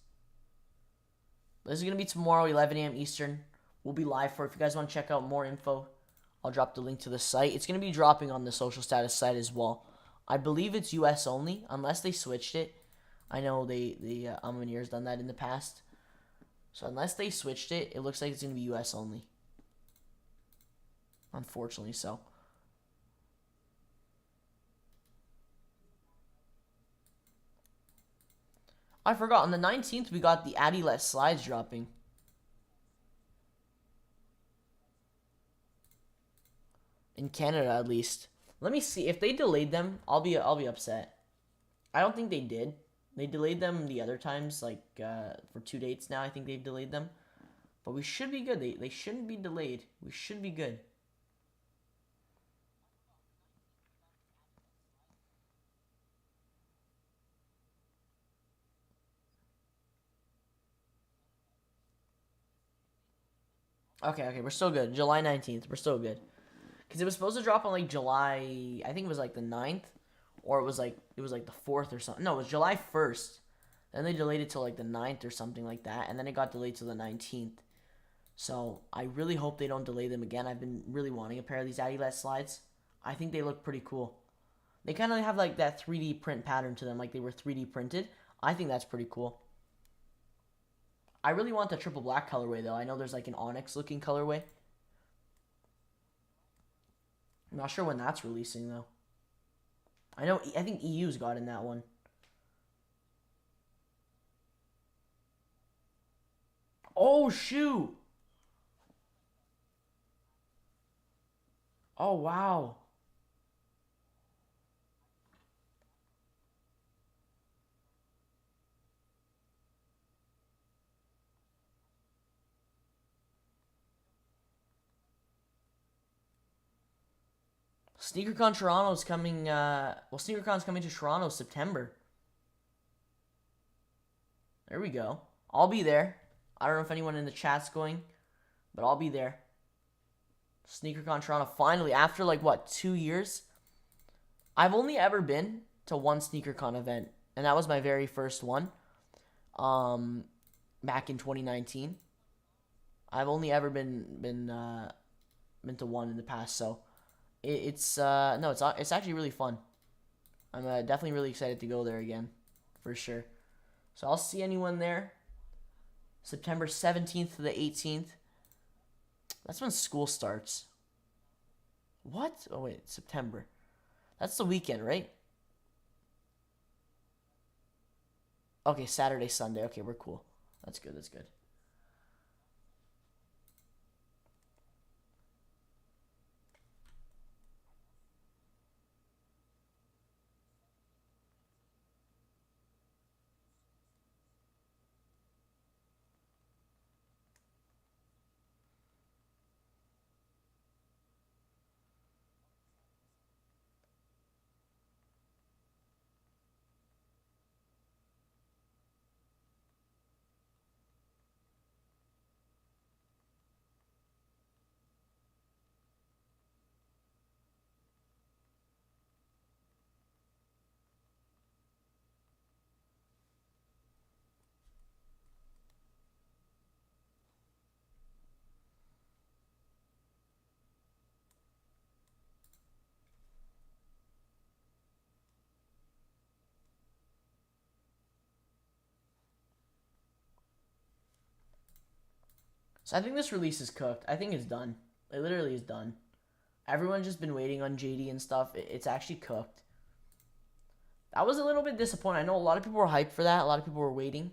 This is going to be tomorrow, 11 a.m. Eastern. We'll be live for it. If you guys want to check out more info, I'll drop the link to the site. It's going to be dropping on the social status site as well. I believe it's US only, unless they switched it. I know the Amanir's done that in the past. So unless they switched it, it looks like it's going to be US only. Unfortunately so. I forgot, on the 19th, we got the Adilet slides dropping. In Canada, at least. Let me see. If they delayed them, I'll be upset. I don't think they did. They delayed them the other times, like, for 2 dates now. I think they've delayed them. But we should be good. They shouldn't be delayed. We should be good. Okay, we're still good. July 19th, we're still good. Because it was supposed to drop on, like, July, I think it was, like, the 9th. Or it was, like, the 4th or something. No, it was July 1st. Then they delayed it till, like, the 9th or something like that. And then it got delayed till the 19th. So, I really hope they don't delay them again. I've been really wanting a pair of these Adilet slides. I think they look pretty cool. They kind of have, like, that 3D print pattern to them. Like, they were 3D printed. I think that's pretty cool. I really want the triple black colorway, though. I know there's, like, an onyx-looking colorway. I'm not sure when that's releasing, though. I think EU's got in that one. Oh, shoot! Oh, wow. SneakerCon Toronto's coming. Well, SneakerCon's coming to Toronto September. There we go. I'll be there. I don't know if anyone in the chat's going, but I'll be there. SneakerCon Toronto, finally, after like what, 2 years? I've only ever been to one SneakerCon event, and that was my very first one. Back in 2019. I've only ever been to one in the past, so it's actually really fun. I'm definitely really excited to go there again, for sure. So I'll see anyone there. September 17th to the 18th. That's when school starts. What? Oh wait, September. That's the weekend, right? Okay, Saturday, Sunday. Okay, we're cool. That's good. That's good. So I think this release is cooked. I think it's done. It literally is done. Everyone's just been waiting on JD and stuff. It's actually cooked. That was a little bit disappointing. I know a lot of people were hyped for that. A lot of people were waiting.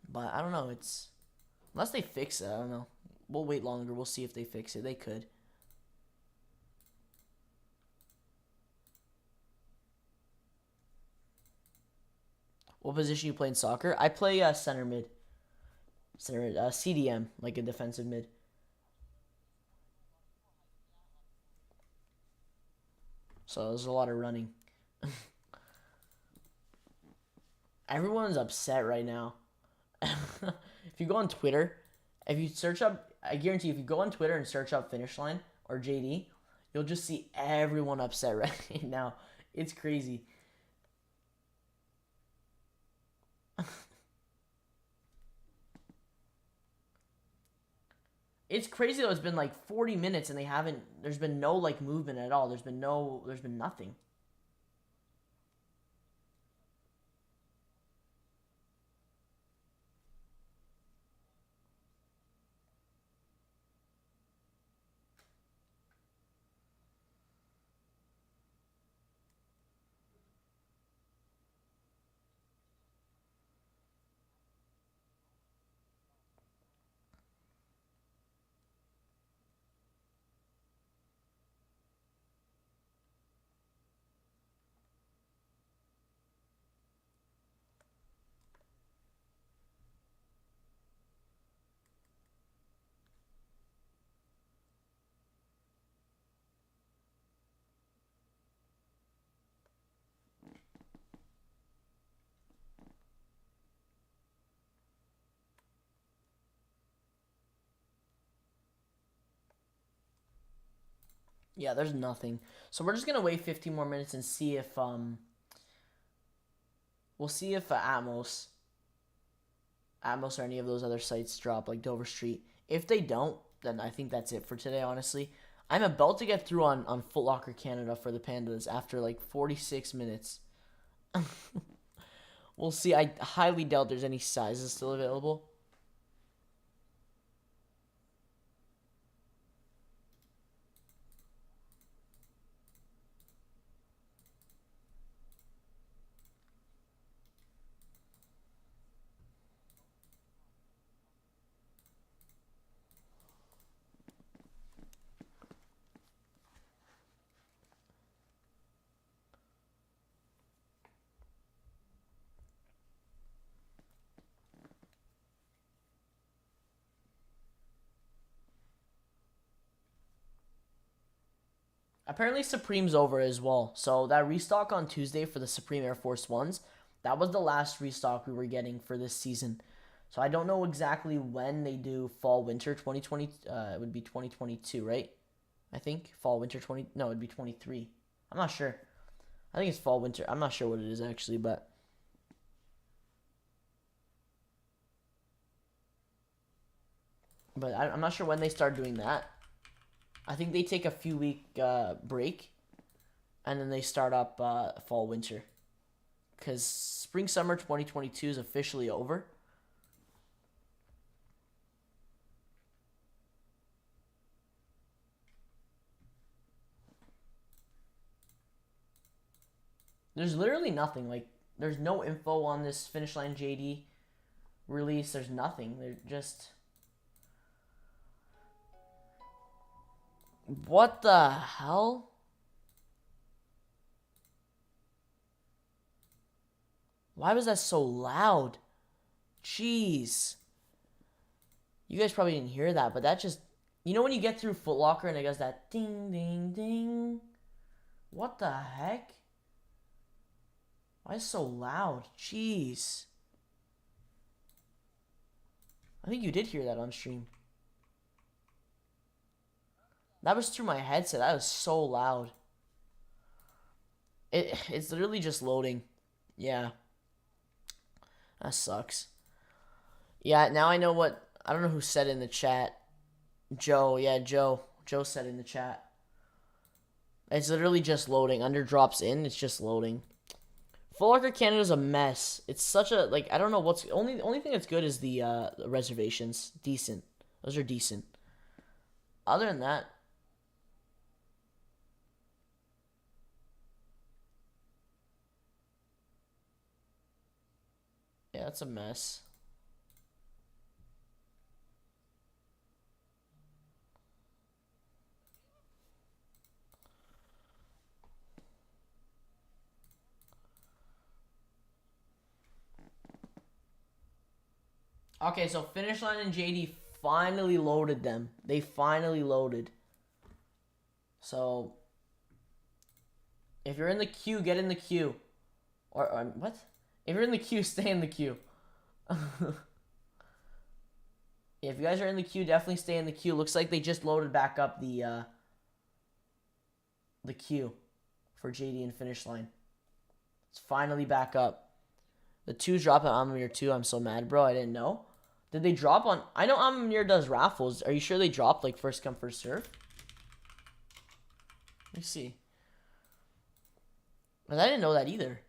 But I don't know. It's unless they fix it, I don't know. We'll wait longer. We'll see if they fix it. They could. What position you play in soccer? I play center mid. Center CDM, like a defensive mid. So there's a lot of running. Everyone's upset right now. If you go on Twitter, if you search up, I guarantee if you go on Twitter and search up Finishline or JD, you'll just see everyone upset right now. It's crazy. It's crazy though. It's been like 40 minutes and they haven't. There's been no like movement at all. There's been no. There's been nothing. Yeah, there's nothing. So we're just gonna wait 15 more minutes and see if we'll see if Atmos or any of those other sites drop like Dover Street. If they don't, then I think that's it for today. Honestly, I'm about to get through on Foot Locker Canada for the Pandas after like 46 minutes. We'll see. I highly doubt there's any sizes still available. Apparently Supreme's over as well. So that restock on Tuesday for the Supreme Air Force Ones, that was the last restock we were getting for this season. So I don't know exactly when they do fall winter 2020. It would be 2022, right? I think fall winter 20. No, it'd be 23. I'm not sure. I think it's fall winter. I'm not sure what it is actually, but I'm not sure when they start doing that. I think they take a few week break, and then they start up fall winter, because spring summer 2022 is officially over. There's literally nothing. Like, there's no info on this Finishline JD release. There's nothing. They're just... What the hell? Why was that so loud? Jeez. You guys probably didn't hear that, but that just... You know when you get through Foot Locker and it does that ding, ding, ding? What the heck? Why is it so loud? Jeez. I think you did hear that on stream. That was through my headset. That was so loud. It's literally just loading. Yeah. That sucks. Yeah, now I know what... I don't know who said in the chat. Joe. Yeah, Joe. Joe said in the chat. It's literally just loading. Under drops in, it's just loading. Foot Locker Canada's a mess. It's such a... Like, I don't know what's... The only thing that's good is the reservations. Decent. Those are decent. Other than that... Yeah, that's a mess. Okay, so Finishline and JD finally loaded them. They finally loaded. So, if you're in the queue, get in the queue. Or what? If you're in the queue, stay in the queue. If you guys are in the queue, definitely stay in the queue. Looks like they just loaded back up the queue for JD and Finishline. It's finally back up. The 2s drop on Amamir too. I'm so mad, bro. I didn't know. Did they drop on... I know Amamir does raffles. Are you sure they dropped, like, first come, first serve? Let me see. But I didn't know that either.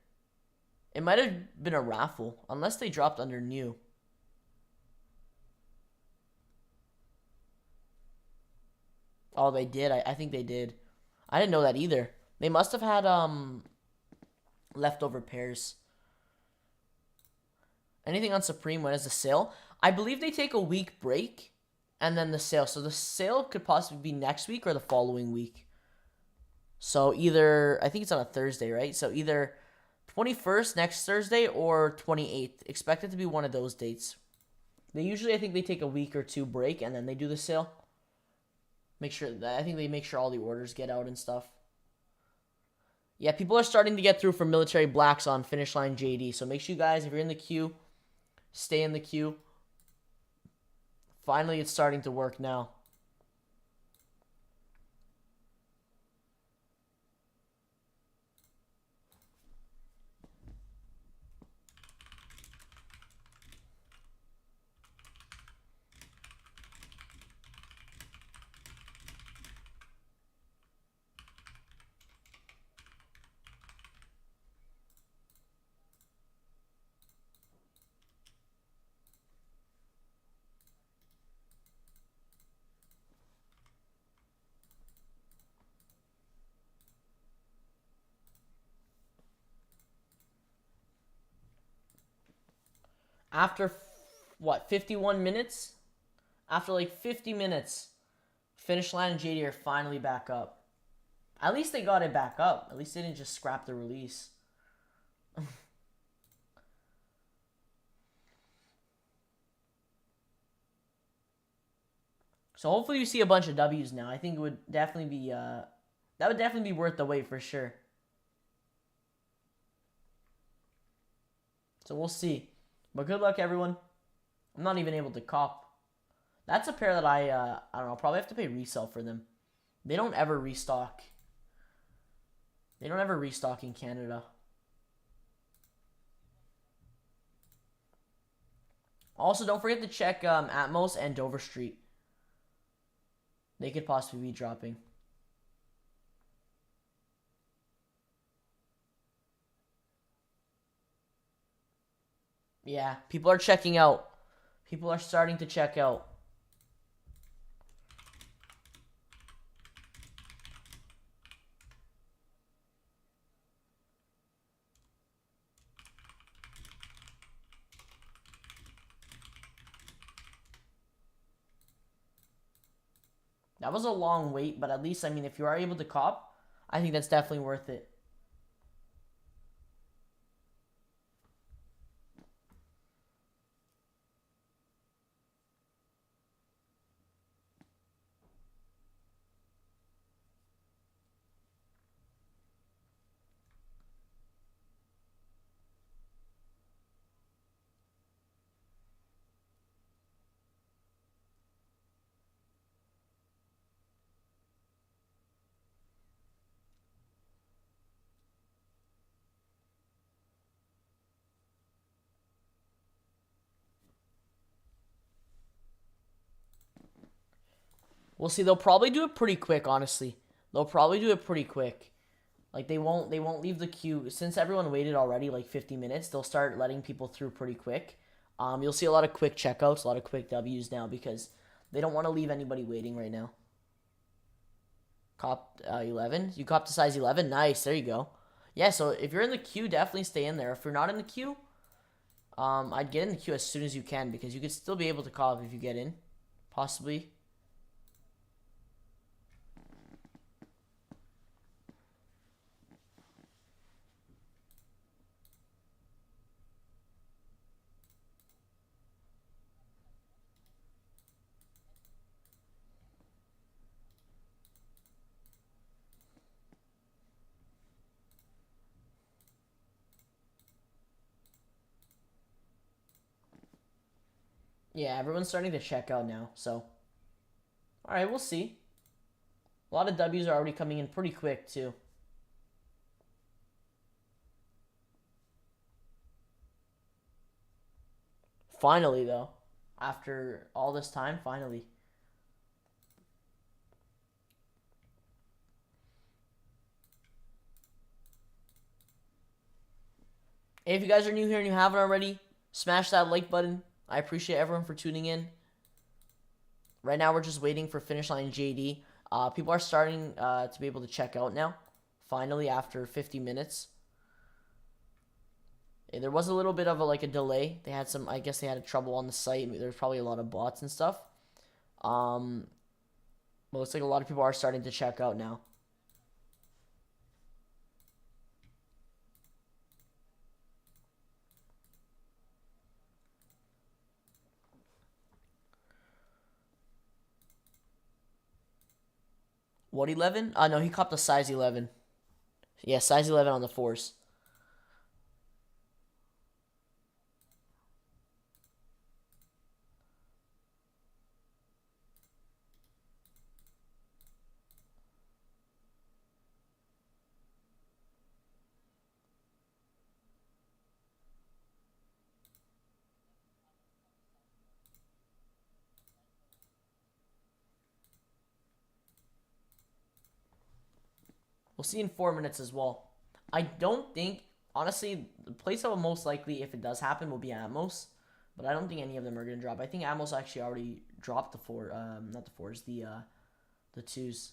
It might have been a raffle. Unless they dropped under new. Oh, they did. I think they did. I didn't know that either. They must have had leftover pairs. Anything on Supreme? When is the sale? I believe they take a week break and then the sale. So the sale could possibly be next week or the following week. So either, I think it's on a Thursday, right? So either 21st next Thursday or 28th. Expect it to be one of those dates. They usually, I think they take a week or two break and then they do the sale. Make sure that, I think they make sure all the orders get out and stuff. Yeah, people are starting to get through for Military Blacks on Finishline JD. So make sure you guys, if you're in the queue, stay in the queue. Finally, it's starting to work now. After, what, 51 minutes? After like 50 minutes, Finishline and JD are finally back up. At least they got it back up. At least they didn't just scrap the release. So hopefully you see a bunch of W's now. I think it would definitely be That would definitely be worth the wait for sure. So we'll see. But good luck, everyone. I'm not even able to cop. That's a pair that I don't know, probably have to pay resale for them. They don't ever restock. They don't ever restock in Canada. Also, don't forget to check Atmos and Dover Street. They could possibly be dropping. Yeah, people are checking out. People are starting to check out. That was a long wait, but at least, I mean, if you are able to cop, I think that's definitely worth it. We'll see. They'll probably do it pretty quick, honestly. They'll probably do it pretty quick. Like they won't leave the queue since everyone waited already like 50 minutes. They'll start letting people through pretty quick. You'll see a lot of quick checkouts, a lot of quick W's now because they don't want to leave anybody waiting right now. Cop 11. You copped a size 11. Nice. There you go. Yeah. So if you're in the queue, definitely stay in there. If you're not in the queue, I'd get in the queue as soon as you can because you could still be able to cop if you get in, possibly. Yeah, everyone's starting to check out now, so. Alright, we'll see. A lot of W's are already coming in pretty quick, too. Finally, though. After all this time, finally. Hey, if you guys are new here and you haven't already, smash that like button. I appreciate everyone for tuning in. Right now, we're just waiting for Finishline JD. People are starting to be able to check out now. Finally, after 50 minutes. Yeah, there was a little bit of a delay. They had some, I guess they had trouble on the site. There's probably a lot of bots and stuff. But looks like a lot of people are starting to check out now. What 11? No, he copped a size 11. Yeah, size 11 on the fours. We'll see in 4 minutes as well. I don't think, honestly, the place that will most likely, if it does happen, will be Atmos. But I don't think any of them are going to drop. I think Atmos actually already dropped the not the fours, the twos.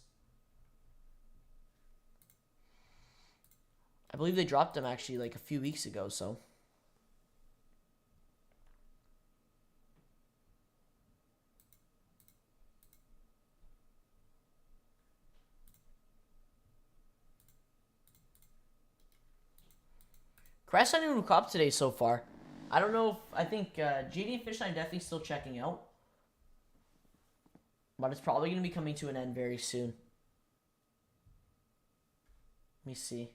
I believe they dropped them actually like a few weeks ago, so. Crash on new cop today so far. I don't know if, I think JD Finishline definitely still checking out. But it's probably going to be coming to an end very soon. Let me see.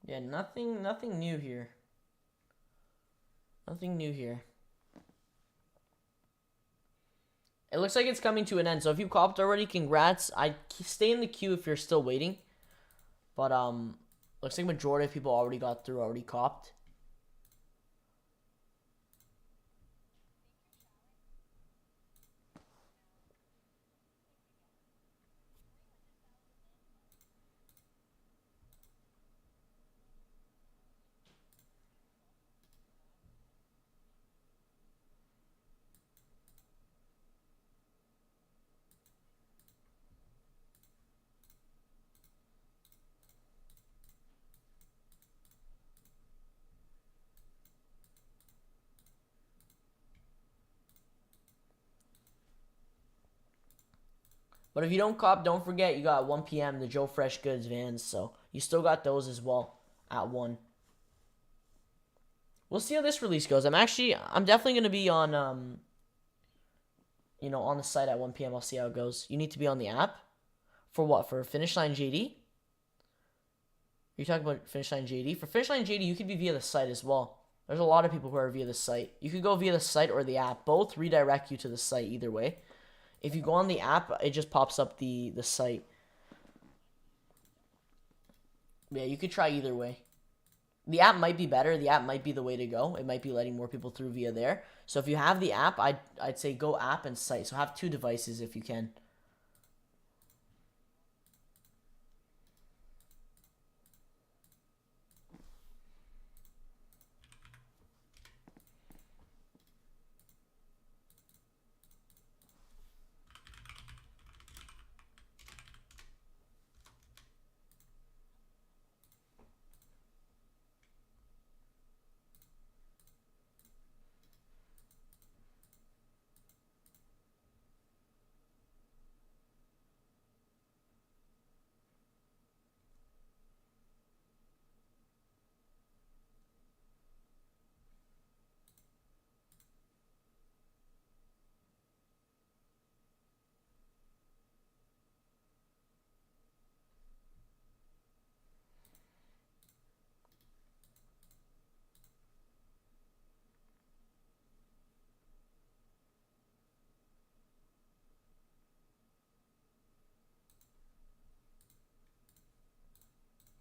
Yeah, nothing new here. Nothing new here. It looks like it's coming to an end. So if you copped already, congrats. I stay in the queue if you're still waiting. But looks like majority of people already got through, already copped. But if you don't cop, don't forget you got 1 p.m. the Joe Freshgoods Vans. So you still got those as well at 1. We'll see how this release goes. I'm definitely gonna be on on the site at 1 p.m. I'll see how it goes. You need to be on the app. For what? For Finishline JD? You're talking about Finishline JD? For Finishline JD, you could be via the site as well. There's a lot of people who are via the site. You could go via the site or the app. Both redirect you to the site either way. If you go on the app, it just pops up the site. Yeah, you could try either way. The app might be better. The app might be the way to go. It might be letting more people through via there. So if you have the app, I'd say go app and site. So have 2 devices if you can.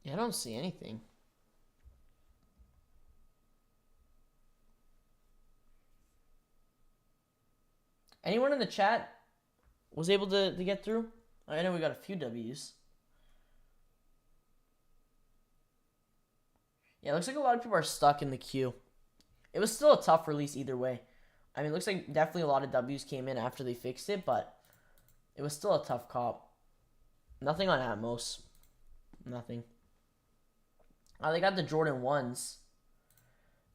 Yeah, I don't see anything. Anyone in the chat was able to get through? I know we got a few W's. Yeah, it looks like a lot of people are stuck in the queue. It was still a tough release either way. I mean, it looks like definitely a lot of W's came in after they fixed it, but it was still a tough cop. Nothing on Atmos. Nothing. Oh, they got the Jordan 1s.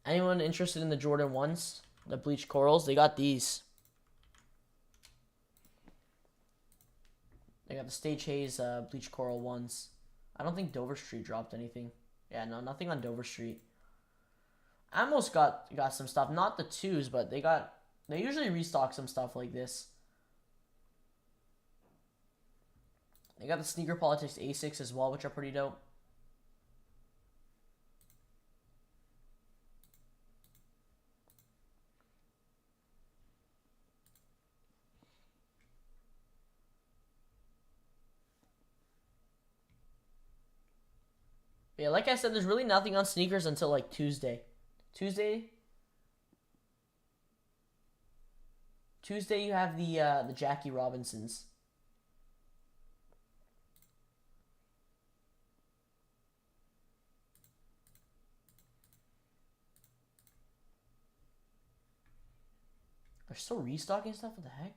Anyone interested in the Jordan 1s? The bleached corals? They got these. They got the Stage Haze bleached coral 1s. I don't think Dover Street dropped anything. Yeah, no, nothing on Dover Street. Atmos got some stuff. Not the 2s, but they usually restock some stuff like this. They got the Sneaker Politics A6 as well, which are pretty dope. Yeah, like I said, there's really nothing on sneakers until like Tuesday. Tuesday you have the Jackie Robinsons. They're still restocking stuff? What the heck?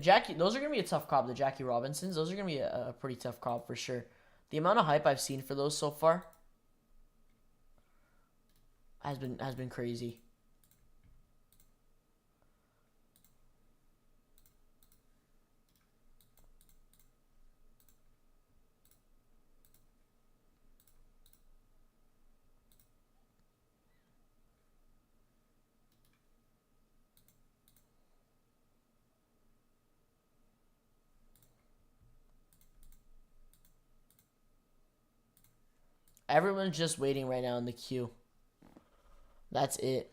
Those are gonna be a tough crop. The Jackie Robinsons, those are gonna be a pretty tough crop for sure. The amount of hype I've seen for those so far has been crazy. Everyone's just waiting right now in the queue. That's it.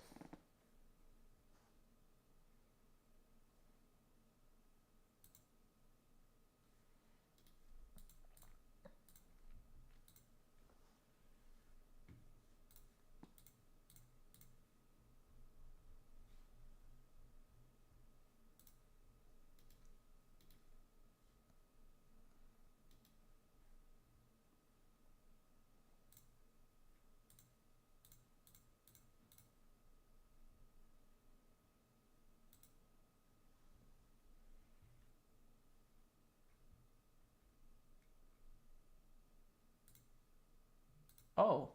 Oh,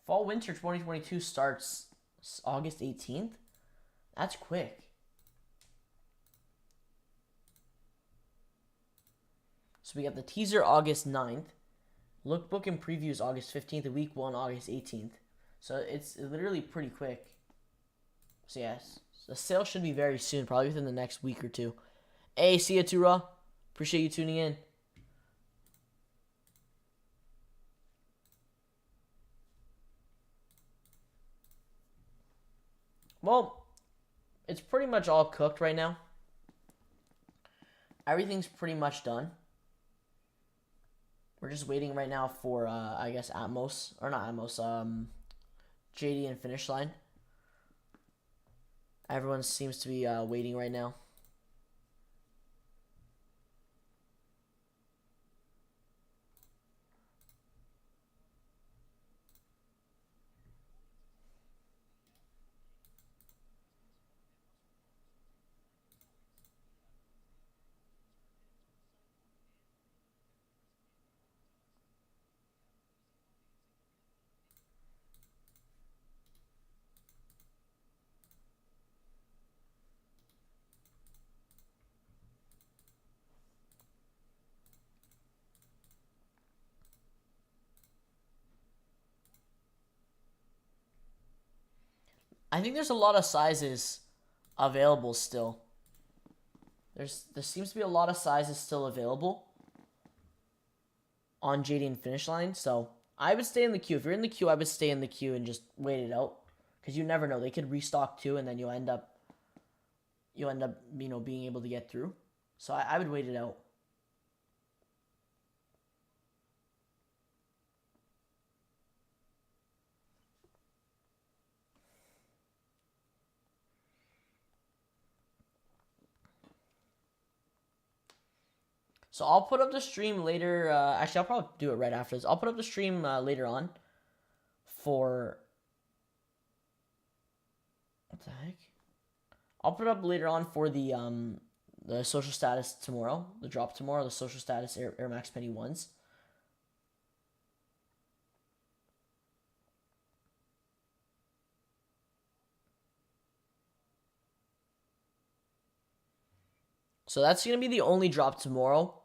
Fall Winter 2022 starts August 18th? That's quick. So we got the teaser August 9th. Lookbook and previews August 15th, and week 1 August 18th. So it's literally pretty quick. So yes, the sale should be very soon, probably within the next week or two. Hey, see ya, Tura. Appreciate you tuning in. Well, it's pretty much all cooked right now. Everything's pretty much done. We're just waiting right now for, I guess, Atmos. Or not Atmos, JD and Finishline. Everyone seems to be waiting right now. I think there's a lot of sizes available still. There seems to be a lot of sizes still available on JD and Finishline. So I would stay in the queue. If you're in the queue, I would stay in the queue and just wait it out, because you never know. They could restock too, and then you'll end up being able to get through. So I would wait it out. So I'll put up the stream later. Actually, I'll probably do it right after this. I'll put up the stream later on for... What the heck? I'll put it up later on for the social status tomorrow. The drop tomorrow. The social status Air Max Penny 1s. So that's going to be the only drop tomorrow.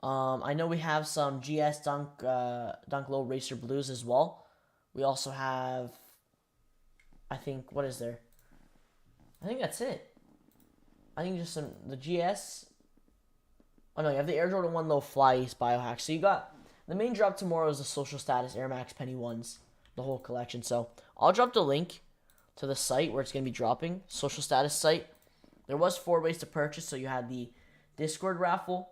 I know we have some GS Dunk Low Racer Blues as well. We also have, I think, what is there? I think that's it. I think just the GS. Oh no, you have the Air Jordan 1 Low Fly East Biohack. So you got, the main drop tomorrow is the social status Air Max Penny 1s. The whole collection. So I'll drop the link to the site where it's going to be dropping. Social status site. There was 4 ways to purchase. So you had the Discord raffle.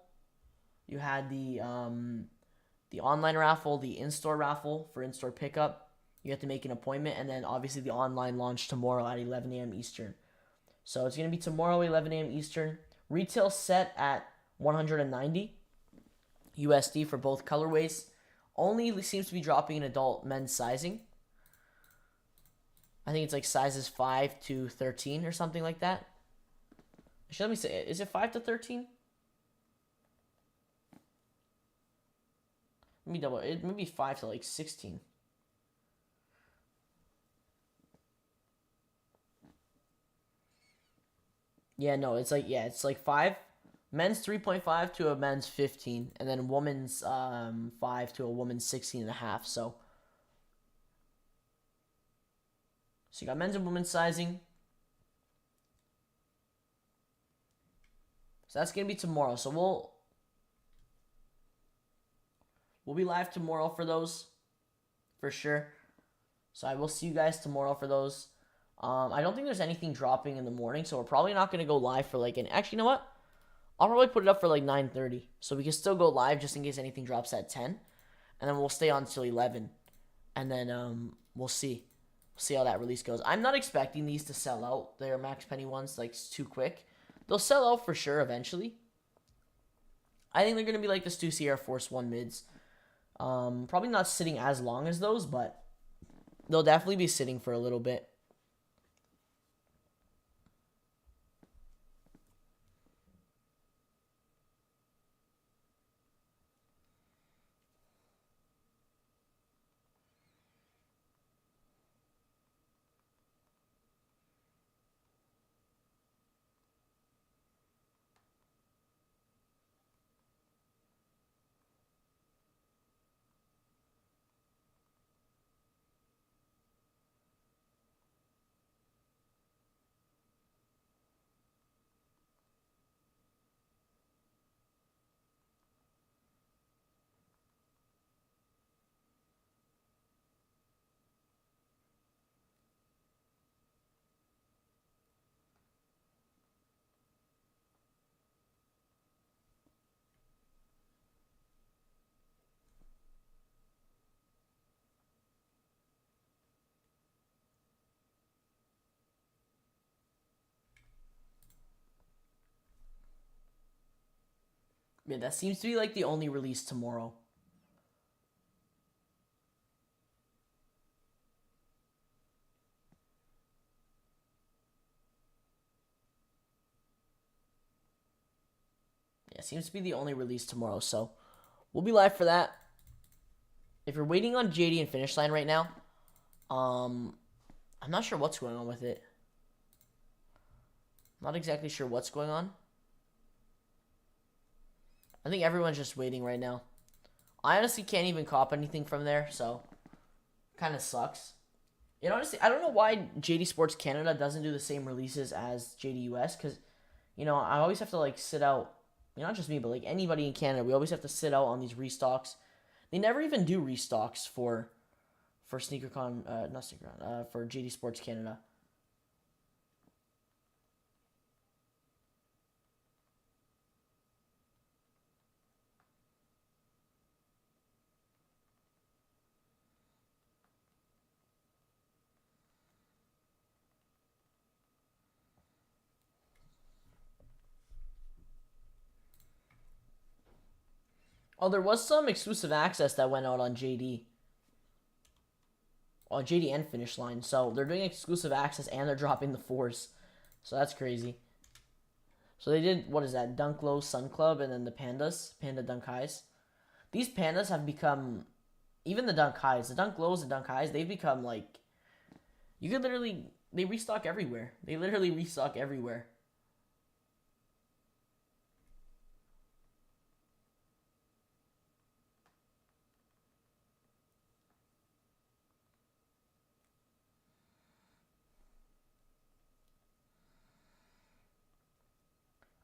You had the online raffle, the in-store raffle for in-store pickup. You have to make an appointment, and then obviously the online launch tomorrow at 11 a.m. Eastern. So it's going to be tomorrow 11 a.m. Eastern. Retail set at $190 USD for both colorways. Only seems to be dropping in adult men's sizing. I think it's like sizes 5 to 13 or something like that. Actually, let me say, is it 5 to 13? Let me double. It maybe 5 to like 16. Yeah, no, it's like it's like 5. Men's 3.5 to a men's 15, and then women's 5 to a woman's 16 and a half. So you got men's and women's sizing. So that's gonna be tomorrow. So we'll be live tomorrow for those, for sure. So I will see you guys tomorrow for those. I don't think there's anything dropping in the morning, so we're probably not gonna go live for like an. Actually, you know what? I'll probably put it up for like 9:30, so we can still go live just in case anything drops at 10, and then we'll stay on till 11, and then we'll see how that release goes. I'm not expecting these to sell out. Their Max Penny ones like too quick. They'll sell out for sure eventually. I think they're gonna be like the Stussy Air Force One mids. Probably not sitting as long as those, but they'll definitely be sitting for a little bit. Yeah, that seems to be like the only release tomorrow. Yeah, seems to be the only release tomorrow, so we'll be live for that. If you're waiting on JD and Finishline right now, I'm not sure what's going on with it. Not exactly sure what's going on. I think everyone's just waiting right now. I honestly can't even cop anything from there, so kind of sucks. You know, honestly, I don't know why JDsports Canada doesn't do the same releases as JD US, because, you know, I always have to, like, sit out. Not just me, but, like, anybody in Canada. We always have to sit out on these restocks. They never even do restocks for SneakerCon, not SneakerCon, for JDsports Canada. Oh, there was some exclusive access that went out on JD. On JD and Finishline. So they're doing exclusive access and they're dropping the 4s. So that's crazy. So they did, what is that? Dunk Low, Sun Club, and then the Pandas. Panda Dunk Highs. These Pandas have become, even the Dunk Highs, the Dunk Lows and Dunk Highs, they've become like, you could literally, they restock everywhere. They literally restock everywhere.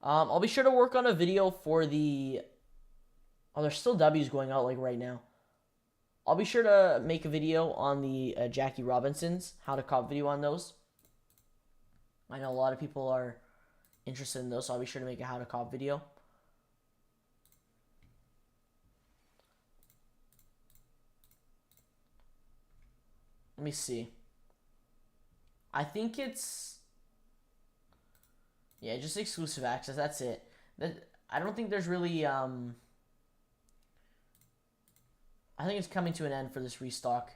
I'll be sure to work on a video for the... Oh, there's still W's going out like right now. I'll be sure to make a video on the Jackie Robinsons, how to cop video on those. I know a lot of people are interested in those, so I'll be sure to make a how to cop video. Let me see. I think it's... Yeah, just exclusive access. That's it. I don't think there's really... I think it's coming to an end for this restock.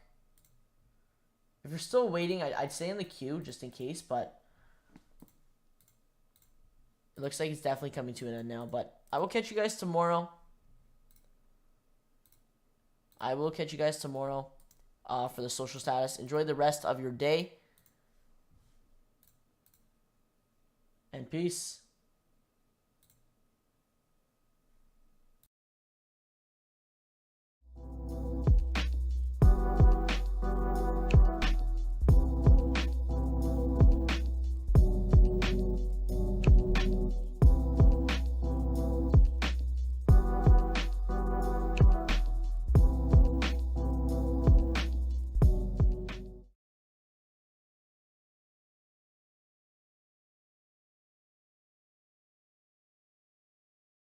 If you're still waiting, I'd stay in the queue just in case, but... It looks like it's definitely coming to an end now, but I will catch you guys tomorrow. I will catch you guys tomorrow for the social status. Enjoy the rest of your day. And peace.